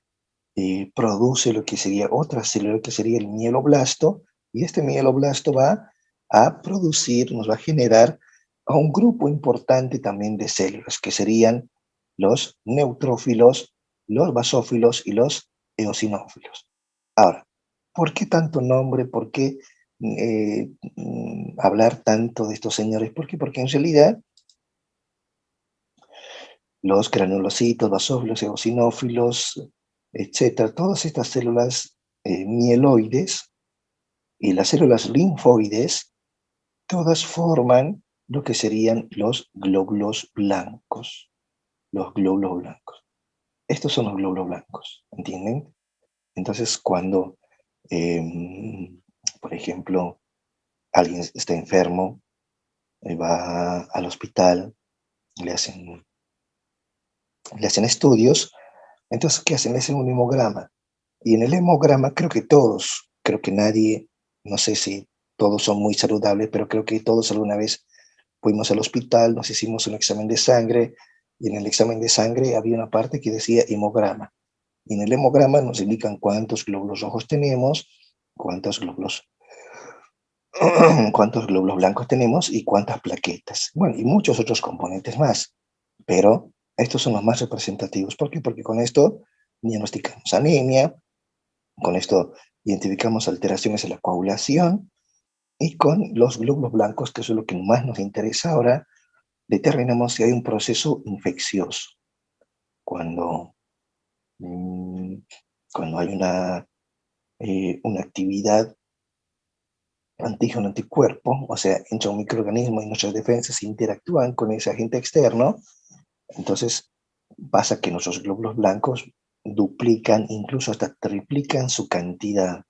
[SPEAKER 4] produce lo que sería otra célula, que sería el mieloblasto, y este mieloblasto va a producir, nos va a generar a un grupo importante también de células, que serían los neutrófilos, los basófilos y los eosinófilos. Ahora, ¿por qué tanto nombre? ¿Por qué hablar tanto de estos señores? ¿Por qué? Porque en realidad los granulocitos, basófilos, eosinófilos, etcétera, todas estas células mieloides y las células linfoides, todas forman lo que serían los glóbulos blancos. Los glóbulos blancos. Estos son los glóbulos blancos, ¿entienden? Entonces, cuando, por ejemplo, alguien está enfermo, va al hospital, le hacen estudios, entonces, ¿qué hacen? Le hacen un hemograma. Y en el hemograma, creo que nadie, no sé si todos son muy saludables, pero creo que todos alguna vez fuimos al hospital, nos hicimos un examen de sangre, y en el examen de sangre había una parte que decía hemograma. Y en el hemograma nos indican cuántos glóbulos rojos tenemos, cuántos glóbulos blancos tenemos y cuántas plaquetas. Bueno, y muchos otros componentes más. Pero estos son los más representativos. ¿Por qué? Porque con esto diagnosticamos anemia, con esto identificamos alteraciones en la coagulación, y con los glóbulos blancos, que eso es lo que más nos interesa ahora, determinamos si hay un proceso infeccioso. Cuando hay una actividad antígeno-anticuerpo, o sea, entra un microorganismo y nuestras defensas interactúan con ese agente externo, entonces pasa que nuestros glóbulos blancos duplican, incluso hasta triplican su cantidad,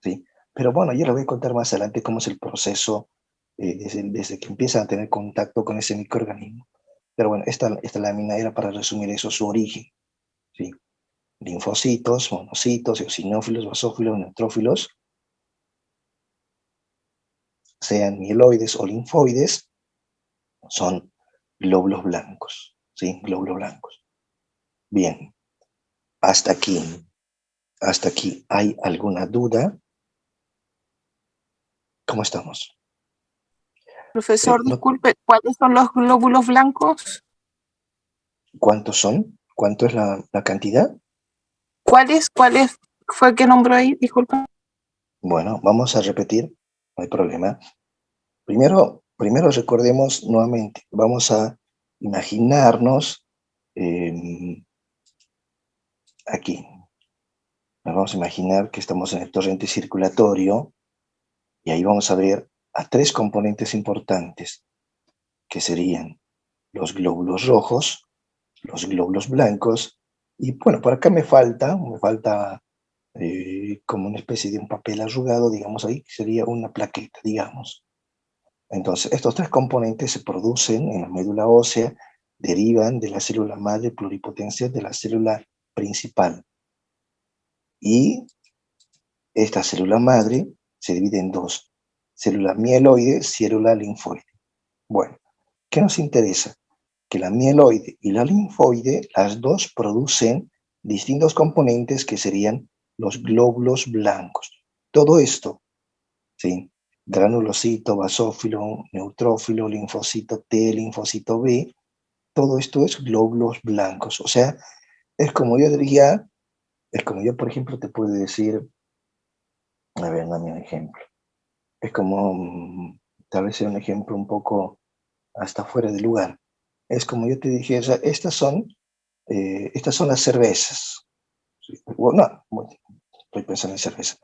[SPEAKER 4] ¿sí? Pero bueno, yo les voy a contar más adelante cómo es el proceso desde que empiezan a tener contacto con ese microorganismo. Pero bueno, esta lámina era para resumir eso, su origen, ¿sí? Linfocitos, monocitos, eosinófilos, basófilos, neutrófilos, sean mieloides o linfoides, son glóbulos blancos, ¿sí? Glóbulos blancos. Bien, hasta aquí. ¿Hay alguna duda? ¿Cómo estamos?
[SPEAKER 7] Profesor, disculpe, ¿cuáles son los glóbulos blancos?
[SPEAKER 4] ¿Cuántos son? ¿Cuánto es la cantidad?
[SPEAKER 7] ¿Cuáles fue que nombró ahí? Disculpe.
[SPEAKER 4] Bueno, vamos a repetir, no hay problema. Primero recordemos nuevamente, vamos a imaginarnos aquí. Nos vamos a imaginar que estamos en el torrente circulatorio y ahí vamos a ver a tres componentes importantes, que serían los glóbulos rojos, los glóbulos blancos, y bueno, por acá me falta como una especie de un papel arrugado, digamos ahí, que sería una plaqueta, digamos. Entonces, estos tres componentes se producen en la médula ósea, derivan de la célula madre pluripotencial de la célula principal. Y esta célula madre se divide en dos: célula mieloide, célula linfoide. Bueno, ¿qué nos interesa? Que la mieloide y la linfoide, las dos producen distintos componentes que serían los glóbulos blancos. Todo esto, ¿sí? Granulocito, basófilo, neutrófilo, linfocito T, linfocito B, todo esto es glóbulos blancos. O sea, es como yo, por ejemplo, te puedo decir, A ver, dame un ejemplo. Es como, tal vez sea un ejemplo un poco hasta fuera de lugar. Es como yo te dije, o sea, estas son las cervezas. ¿Sí? No, bueno, estoy pensando en cerveza.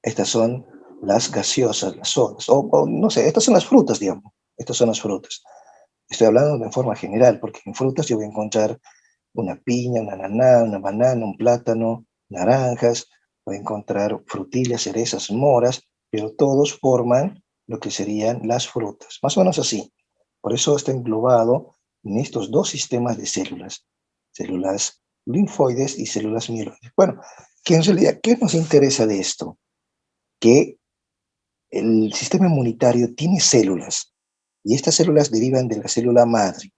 [SPEAKER 4] Estas son las gaseosas, las sodas, o no sé, estas son las frutas, digamos. Estas son las frutas. Estoy hablando de forma general, porque en frutas yo voy a encontrar una piña, una ananá, una banana, un plátano, naranjas, voy a encontrar frutillas, cerezas, moras, pero todos forman lo que serían las frutas, más o menos así. Por eso está englobado en estos dos sistemas de células linfoides y células mieloides. Bueno, que en realidad, ¿qué nos interesa de esto? Que el sistema inmunitario tiene células, y estas células derivan de la célula madre.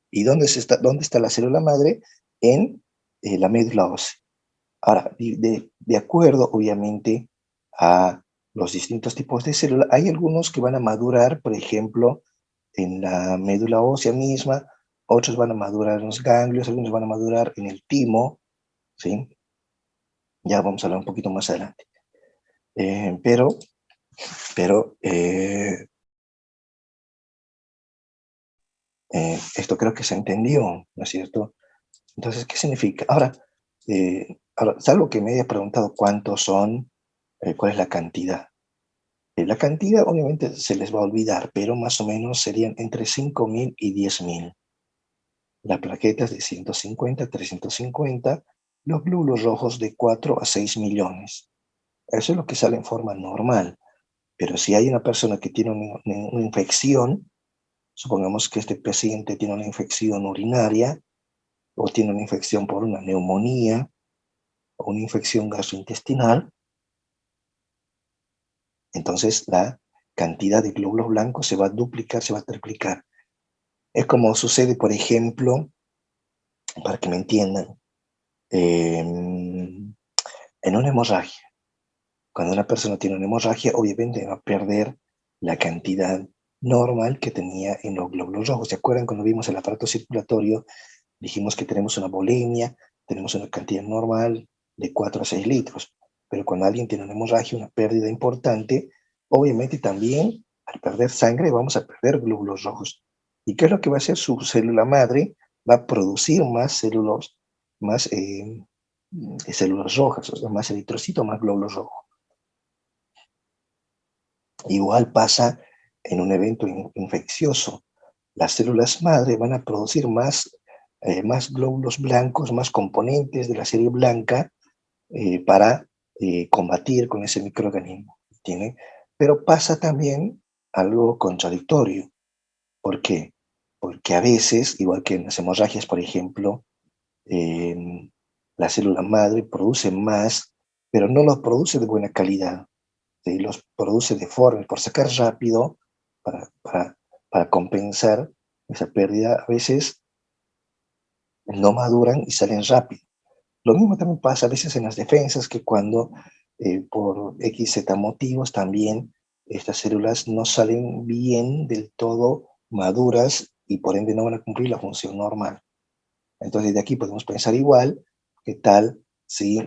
[SPEAKER 4] ¿Y dónde está la célula madre? En la médula ósea. Ahora, de acuerdo, obviamente, a los distintos tipos de células, hay algunos que van a madurar, por ejemplo, en la médula ósea misma, otros van a madurar en los ganglios, algunos van a madurar en el timo, ¿sí? Ya vamos a hablar un poquito más adelante. Esto creo que se entendió, ¿no es cierto? Entonces, ¿qué significa? Ahora, salvo que me haya preguntado cuántos son, cuál es la cantidad. La cantidad obviamente se les va a olvidar, pero más o menos serían entre 5.000 y 10.000. Las plaquetas de 150, 350, los glóbulos rojos de 4 a 6 millones. Eso es lo que sale en forma normal. Pero si hay una persona que tiene una infección, supongamos que este paciente tiene una infección urinaria, o tiene una infección por una neumonía, o una infección gastrointestinal, entonces la cantidad de glóbulos blancos se va a duplicar, se va a triplicar. Es como sucede, por ejemplo, para que me entiendan, en una hemorragia. Cuando una persona tiene una hemorragia, obviamente va a perder la cantidad normal que tenía en los glóbulos rojos. ¿Se acuerdan cuando vimos el aparato circulatorio? Dijimos que tenemos una volemia, tenemos una cantidad normal de 4 a 6 litros. Pero cuando alguien tiene una hemorragia, una pérdida importante, obviamente también al perder sangre vamos a perder glóbulos rojos. ¿Y qué es lo que va a hacer su célula madre? Va a producir más células rojas, o sea, más eritrocitos, más glóbulos rojos. Igual pasa en un evento infeccioso. Las células madre van a producir más glóbulos blancos, más componentes de la serie blanca para combatir con ese microorganismo. ¿Entienden? Pero pasa también algo contradictorio. ¿Por qué? Porque a veces, igual que en las hemorragias, por ejemplo, la célula madre produce más, pero no los produce de buena calidad. ¿Sí? Los produce deformes, por sacar rápido, para compensar esa pérdida. A veces no maduran y salen rápido. Lo mismo también pasa a veces en las defensas, que cuando por X, Z motivos también estas células no salen bien del todo maduras y por ende no van a cumplir la función normal. Entonces de aquí podemos pensar igual, ¿qué tal si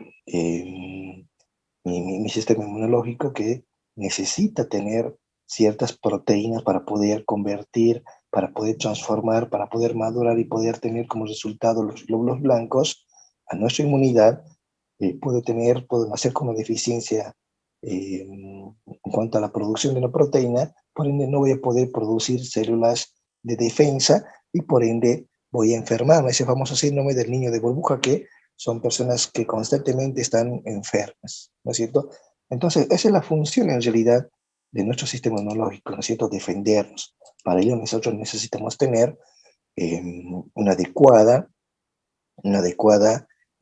[SPEAKER 4] mi sistema inmunológico, que necesita tener ciertas proteínas para poder convertir, para poder transformar, para poder madurar y poder tener como resultado los glóbulos blancos, a nuestra inmunidad puede nacer con una deficiencia en cuanto a la producción de una proteína, por ende no voy a poder producir células de defensa y por ende voy a enfermarme, ese famoso síndrome del niño de burbuja, que son personas que constantemente están enfermas, ¿no es cierto? Entonces, esa es la función en realidad de nuestro sistema inmunológico, ¿no es cierto? Defendernos. Para ello nosotros necesitamos tener eh, una adecuada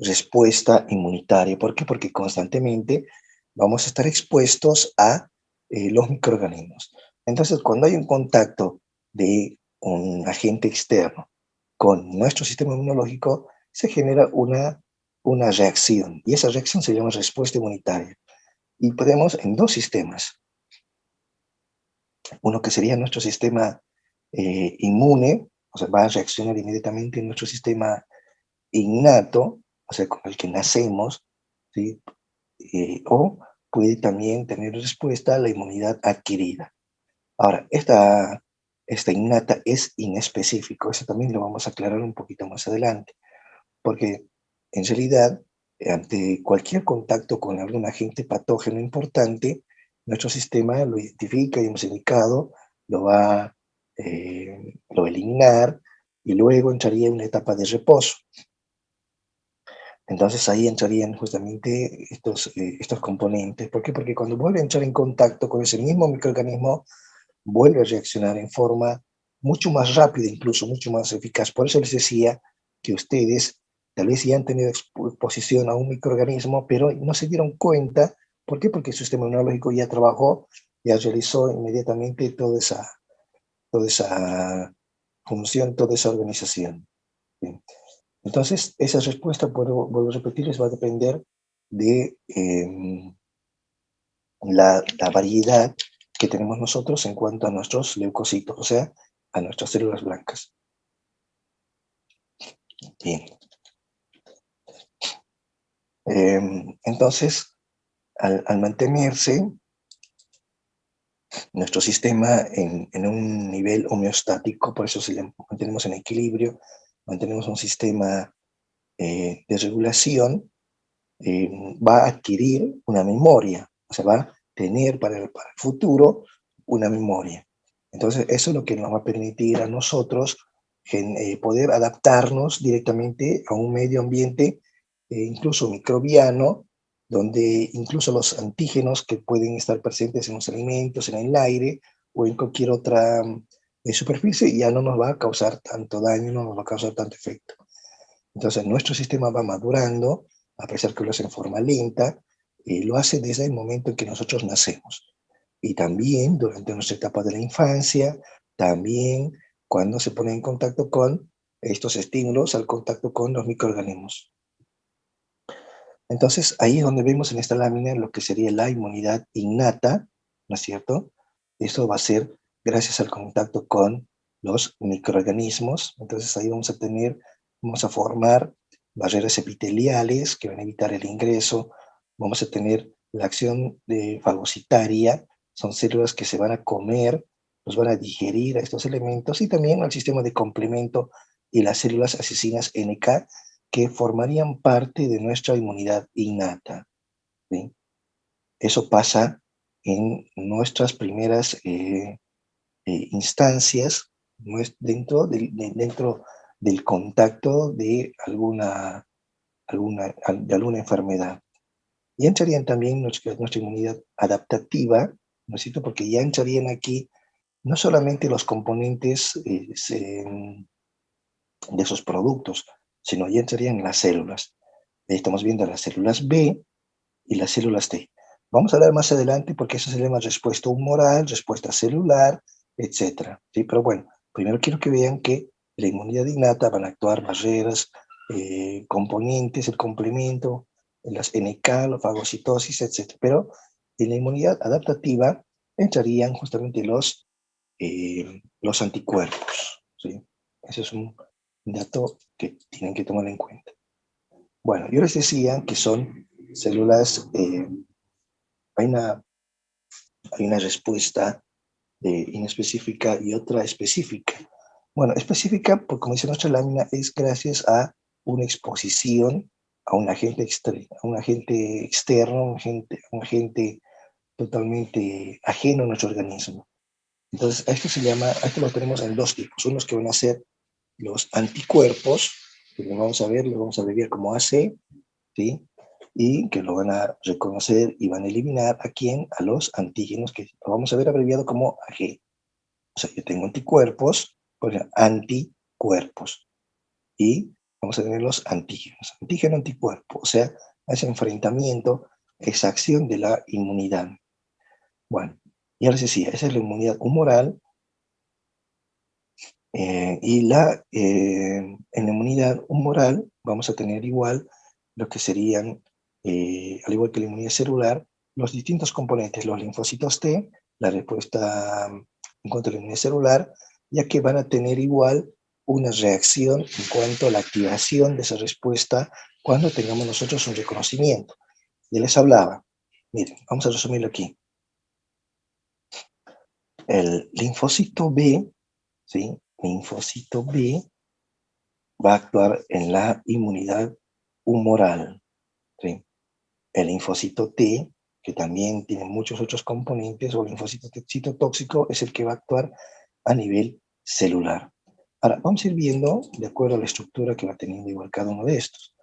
[SPEAKER 4] respuesta inmunitaria. ¿Por qué? Porque constantemente vamos a estar expuestos a los microorganismos. Entonces, cuando hay un contacto de un agente externo con nuestro sistema inmunológico, se genera una reacción, y esa reacción se llama respuesta inmunitaria. Y podemos en dos sistemas. Uno que sería nuestro sistema inmune, o sea, va a reaccionar inmediatamente en nuestro sistema innato, o sea, con el que nacemos, ¿sí? O puede también tener respuesta a la inmunidad adquirida. Ahora, esta innata es inespecífico, eso también lo vamos a aclarar un poquito más adelante, porque en realidad, ante cualquier contacto con algún agente patógeno importante, nuestro sistema lo identifica y hemos indicado, lo va a eliminar y luego entraría en una etapa de reposo. Entonces ahí entrarían justamente estos componentes. ¿Por qué? Porque cuando vuelve a entrar en contacto con ese mismo microorganismo, vuelve a reaccionar en forma mucho más rápida, incluso mucho más eficaz. Por eso les decía que ustedes tal vez ya han tenido exposición a un microorganismo, pero no se dieron cuenta. ¿Por qué? Porque el sistema inmunológico ya trabajó, ya realizó inmediatamente toda esa función, toda esa organización. ¿Sí? Entonces, esa respuesta, vuelvo a repetirles, va a depender de la variedad que tenemos nosotros en cuanto a nuestros leucocitos, o sea, a nuestras células blancas. Bien. Entonces, al mantenerse nuestro sistema en un nivel homeostático, por eso mantenemos en equilibrio, mantenemos un sistema de regulación, va a adquirir una memoria, o sea, va a tener para el futuro una memoria. Entonces, eso es lo que nos va a permitir a nosotros poder adaptarnos directamente a un medio ambiente, incluso microbiano, donde incluso los antígenos que pueden estar presentes en los alimentos, en el aire o en cualquier otra superficie, ya no nos va a causar tanto daño, no nos va a causar tanto efecto. Entonces, nuestro sistema va madurando, a pesar que lo hace en forma lenta, lo hace desde el momento en que nosotros nacemos. Y también durante nuestra etapa de la infancia, también cuando se pone en contacto con estos estímulos, al contacto con los microorganismos. Entonces, ahí es donde vemos en esta lámina lo que sería la inmunidad innata, ¿no es cierto? Eso va a ser gracias al contacto con los microorganismos. Entonces, ahí vamos a formar barreras epiteliales que van a evitar el ingreso. Vamos a tener la acción fagocitaria, son células que se van a comer, nos van a digerir a estos elementos, y también al sistema de complemento y las células asesinas NK, que formarían parte de nuestra inmunidad innata. ¿Sí? Eso pasa en nuestras primeras instancias, dentro del contacto de alguna enfermedad. Y entrarían también nuestra inmunidad adaptativa, ¿no es cierto? Porque ya entrarían aquí no solamente los componentes de esos productos, sino ya entrarían las células. Estamos viendo las células B y las células T. Vamos a hablar más adelante porque eso se llama respuesta humoral, respuesta celular, etc. ¿Sí? Pero bueno, primero quiero que vean que la inmunidad innata van a actuar barreras, componentes, el complemento, las NK, la fagocitosis, etc. Pero en la inmunidad adaptativa entrarían justamente los anticuerpos. ¿Sí? Ese es un dato que tienen que tomar en cuenta. Bueno, yo les decía que son células, hay una respuesta inespecífica y otra específica. Bueno, específica, como dice nuestra lámina, es gracias a una exposición a un agente externo, un agente totalmente ajeno a nuestro organismo. Entonces, a esto lo tenemos en dos tipos. Unos que van a ser los anticuerpos, que lo vamos a abreviar como AC, ¿sí? Y que lo van a reconocer y van a eliminar ¿a quién? A los antígenos, que lo vamos a ver abreviado como AG. O sea, yo tengo anticuerpos, por ejemplo, anticuerpos. Y vamos a tener los antígenos. Antígeno, anticuerpo, o sea, ese enfrentamiento, esa acción de la inmunidad. Bueno, ya les decía, esa es la inmunidad humoral. En la inmunidad humoral vamos a tener igual lo que serían, al igual que la inmunidad celular, los distintos componentes, los linfocitos T, la respuesta en cuanto a la inmunidad celular, ya que van a tener igual una reacción en cuanto a la activación de esa respuesta cuando tengamos nosotros un reconocimiento. Ya les hablaba, Miren, vamos a resumirlo aquí. El linfocito B, ¿sí? Linfocito B va a actuar en la inmunidad humoral, ¿sí? El linfocito T, que también tiene muchos otros componentes, o el linfocito citotóxico, es el que va a actuar a nivel celular. Ahora, vamos a ir viendo, de acuerdo a la estructura que va teniendo igual cada uno de estos.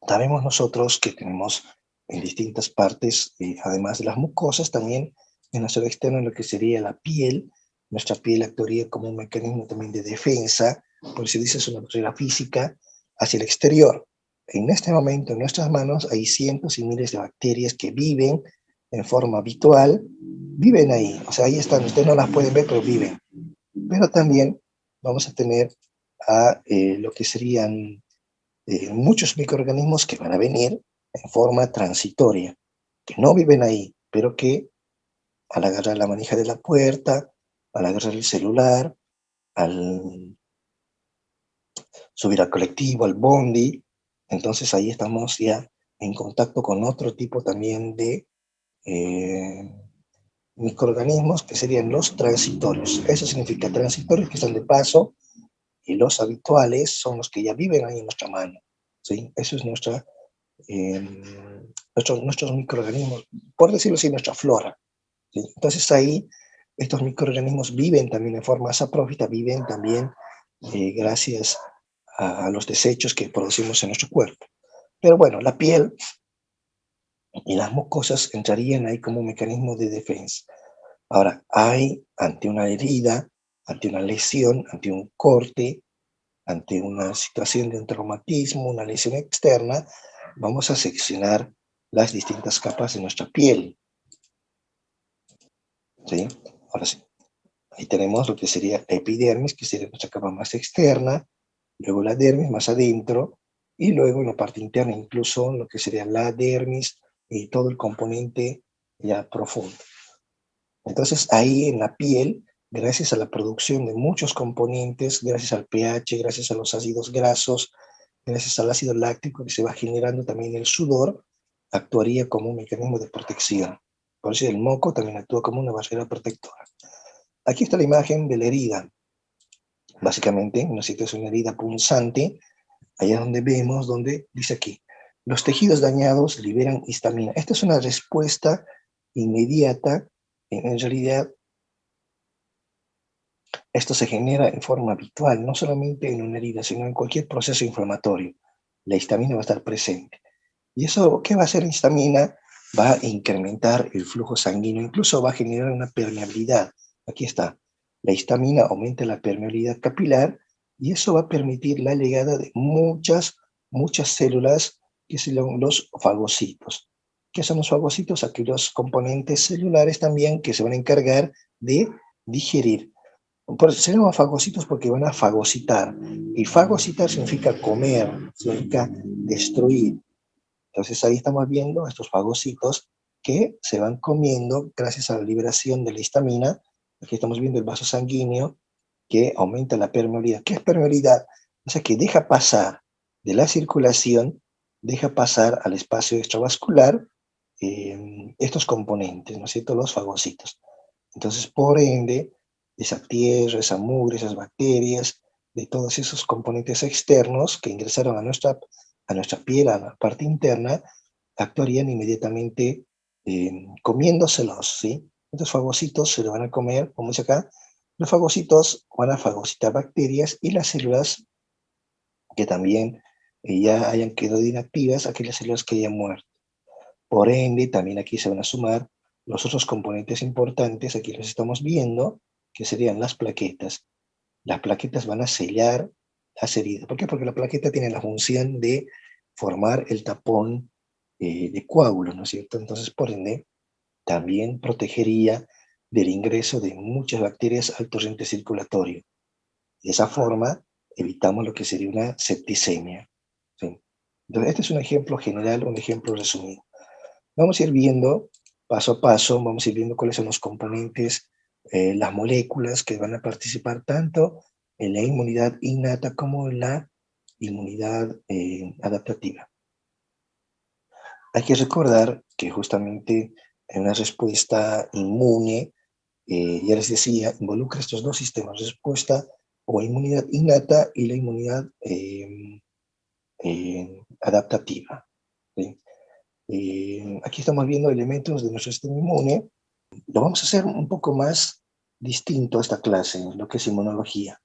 [SPEAKER 4] Sabemos nosotros que tenemos en distintas partes, además de las mucosas, también en la zona externa lo que sería la piel. Nuestra piel actuaría como un mecanismo también de defensa, por eso dice es una barrera física hacia el exterior. En este momento en nuestras manos hay cientos y miles de bacterias que viven en forma habitual, viven ahí, o sea, ahí están, ustedes no las pueden ver, pero viven. Pero también vamos a tener a lo que serían muchos microorganismos que van a venir en forma transitoria, que no viven ahí, pero que al agarrar la manija de la puerta, al agarrar el celular, al subir al colectivo, al bondi, entonces ahí estamos ya en contacto con otro tipo también de microorganismos que serían los transitorios. Eso significa transitorios que están de paso y los habituales son los que ya viven ahí en nuestra mano. ¿Sí? Eso es nuestros microorganismos, por decirlo así, nuestra flora. ¿Sí? Entonces ahí estos microorganismos viven también en forma saprófita, viven también gracias a los desechos que producimos en nuestro cuerpo. Pero bueno, la piel y las mucosas entrarían ahí como un mecanismo de defensa. Ahora, hay ante una herida, ante una lesión, ante un corte, ante una situación de un traumatismo, una lesión externa, vamos a seccionar las distintas capas de nuestra piel. ¿Sí? Ahora sí. Ahí tenemos lo que sería la epidermis, que sería nuestra capa más externa, luego la dermis más adentro, y luego en la parte interna incluso lo que sería la dermis y todo el componente ya profundo. Entonces ahí en la piel, gracias a la producción de muchos componentes, gracias al pH, gracias a los ácidos grasos, gracias al ácido láctico que se va generando también el sudor, actuaría como un mecanismo de protección. Por eso el moco también actúa como una barrera protectora. Aquí está la imagen de la herida. Básicamente, ¿no es cierto? Es una herida punzante, allá donde vemos, donde dice aquí, los tejidos dañados liberan histamina. Esta es una respuesta inmediata. En realidad, esto se genera en forma habitual, no solamente en una herida, sino en cualquier proceso inflamatorio. La histamina va a estar presente. ¿Y eso qué va a hacer la histamina? Va a incrementar el flujo sanguíneo, incluso va a generar una permeabilidad. Aquí está. La histamina aumenta la permeabilidad capilar y eso va a permitir la llegada de muchas células que son los fagocitos. ¿Qué son los fagocitos? Aquellos componentes celulares también que se van a encargar de digerir. Se llaman fagocitos porque van a fagocitar. Y fagocitar significa comer, significa destruir. Entonces ahí estamos viendo estos fagocitos que se van comiendo gracias a la liberación de la histamina. Aquí estamos viendo el vaso sanguíneo que aumenta la permeabilidad. ¿Qué es permeabilidad? O sea que deja pasar de la circulación, deja pasar al espacio extravascular estos componentes, ¿no es cierto? Los fagocitos. Entonces, por ende, esa tierra, esa mugre, esas bacterias, de todos esos componentes externos que ingresaron a nuestra piel, a la parte interna, actuarían inmediatamente comiéndoselos, ¿sí? Estos fagocitos se lo van a comer, como dice acá, los fagocitos van a fagocitar bacterias y las células que también ya hayan quedado inactivas, aquellas células que hayan muerto. Por ende, también aquí se van a sumar los otros componentes importantes, aquí los estamos viendo, que serían las plaquetas. Las plaquetas van a sellar las heridas. ¿Por qué? Porque la plaqueta tiene la función de formar el tapón de coágulo, ¿no es cierto? Entonces, por ende, también protegería del ingreso de muchas bacterias al torrente circulatorio. De esa forma, evitamos lo que sería una septicemia. ¿Sí? Entonces, este es un ejemplo general, un ejemplo resumido. Vamos a ir viendo paso a paso, vamos a ir viendo cuáles son los componentes, las moléculas que van a participar tanto en la inmunidad innata como en la inmunidad adaptativa. Hay que recordar que justamente en una respuesta inmune, ya les decía, involucra estos dos sistemas, respuesta o inmunidad innata y la inmunidad adaptativa. ¿Sí? Aquí estamos viendo elementos de nuestro sistema inmune. Lo vamos a hacer un poco más distinto a esta clase, lo que es inmunología.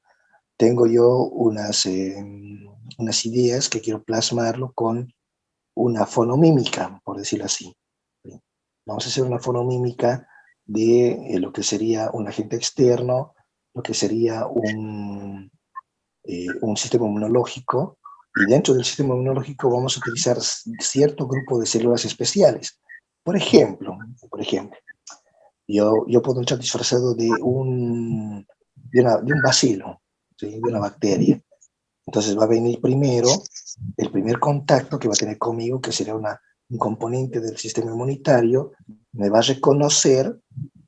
[SPEAKER 4] Tengo yo unas ideas que quiero plasmarlo con una fonomímica, por decirlo así. Vamos a hacer una fonomímica de lo que sería un agente externo, lo que sería un sistema inmunológico, y dentro del sistema inmunológico vamos a utilizar cierto grupo de células especiales. Por ejemplo, yo puedo entrar disfrazado de un bacilo, ¿sí? De una bacteria. Entonces va a venir primero el primer contacto que va a tener conmigo, que será un componente del sistema inmunitario, me va a reconocer,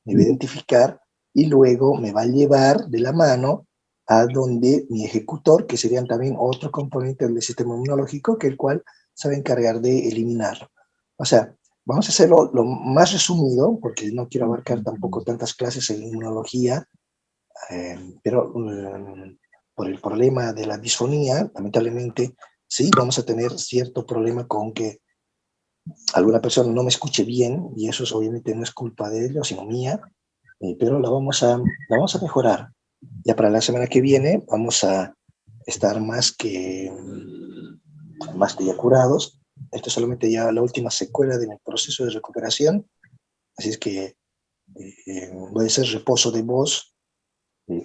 [SPEAKER 4] me va a identificar, y luego me va a llevar de la mano a donde mi ejecutor, que serían también otro componente del sistema inmunológico, que el cual se va a encargar de eliminarlo. O sea, vamos a hacerlo lo más resumido, porque no quiero abarcar tampoco tantas clases en inmunología, pero por el problema de la disfonía, lamentablemente, sí, vamos a tener cierto problema con que alguna persona no me escuche bien, y eso obviamente no es culpa de ellos, sino mía, pero la vamos a mejorar. Ya para la semana que viene vamos a estar más que ya curados. Esto es solamente ya la última secuela de mi proceso de recuperación, así es que voy a hacer reposo de voz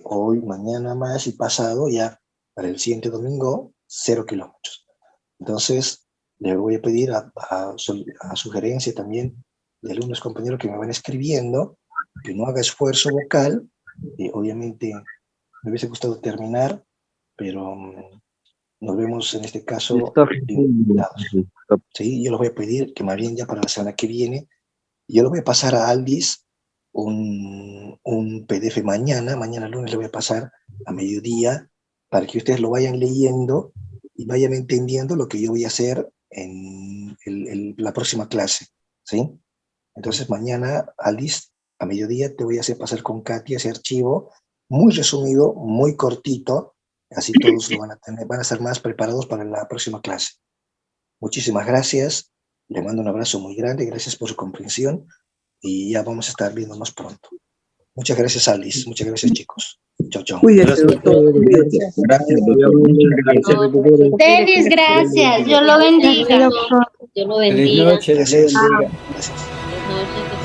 [SPEAKER 4] hoy, mañana más y pasado, ya para el siguiente domingo, 0 kilómetros. Entonces, le voy a pedir a sugerencia también de algunos compañeros que me van escribiendo, que no haga esfuerzo vocal. Obviamente me hubiese gustado terminar, pero nos vemos en este caso limitados. ¿Sí? Yo les voy a pedir que más bien ya para la semana que viene, yo le voy a pasar a Aldis un PDF mañana lunes le voy a pasar a mediodía, para que ustedes lo vayan leyendo y vayan entendiendo lo que yo voy a hacer en la próxima clase, ¿sí? Entonces mañana, Aldis, a mediodía te voy a hacer pasar con Katia ese archivo, muy resumido, muy cortito, así todos lo van a tener, van a estar más preparados para la próxima clase. Muchísimas gracias, le mando un abrazo muy grande, gracias por su comprensión, y ya vamos a estar viéndonos pronto. Muchas gracias, Alice. Muchas gracias, chicos. Chao, chao.
[SPEAKER 3] Cuídate, doctor. Gracias, doctor. Muchas gracias.
[SPEAKER 1] Denis, gracias. Dios lo bendiga.
[SPEAKER 2] Dios lo bendiga.
[SPEAKER 3] Feliz noche.
[SPEAKER 4] Gracias.
[SPEAKER 3] Dios lo bendiga.
[SPEAKER 4] Gracias.
[SPEAKER 2] Buenas noches.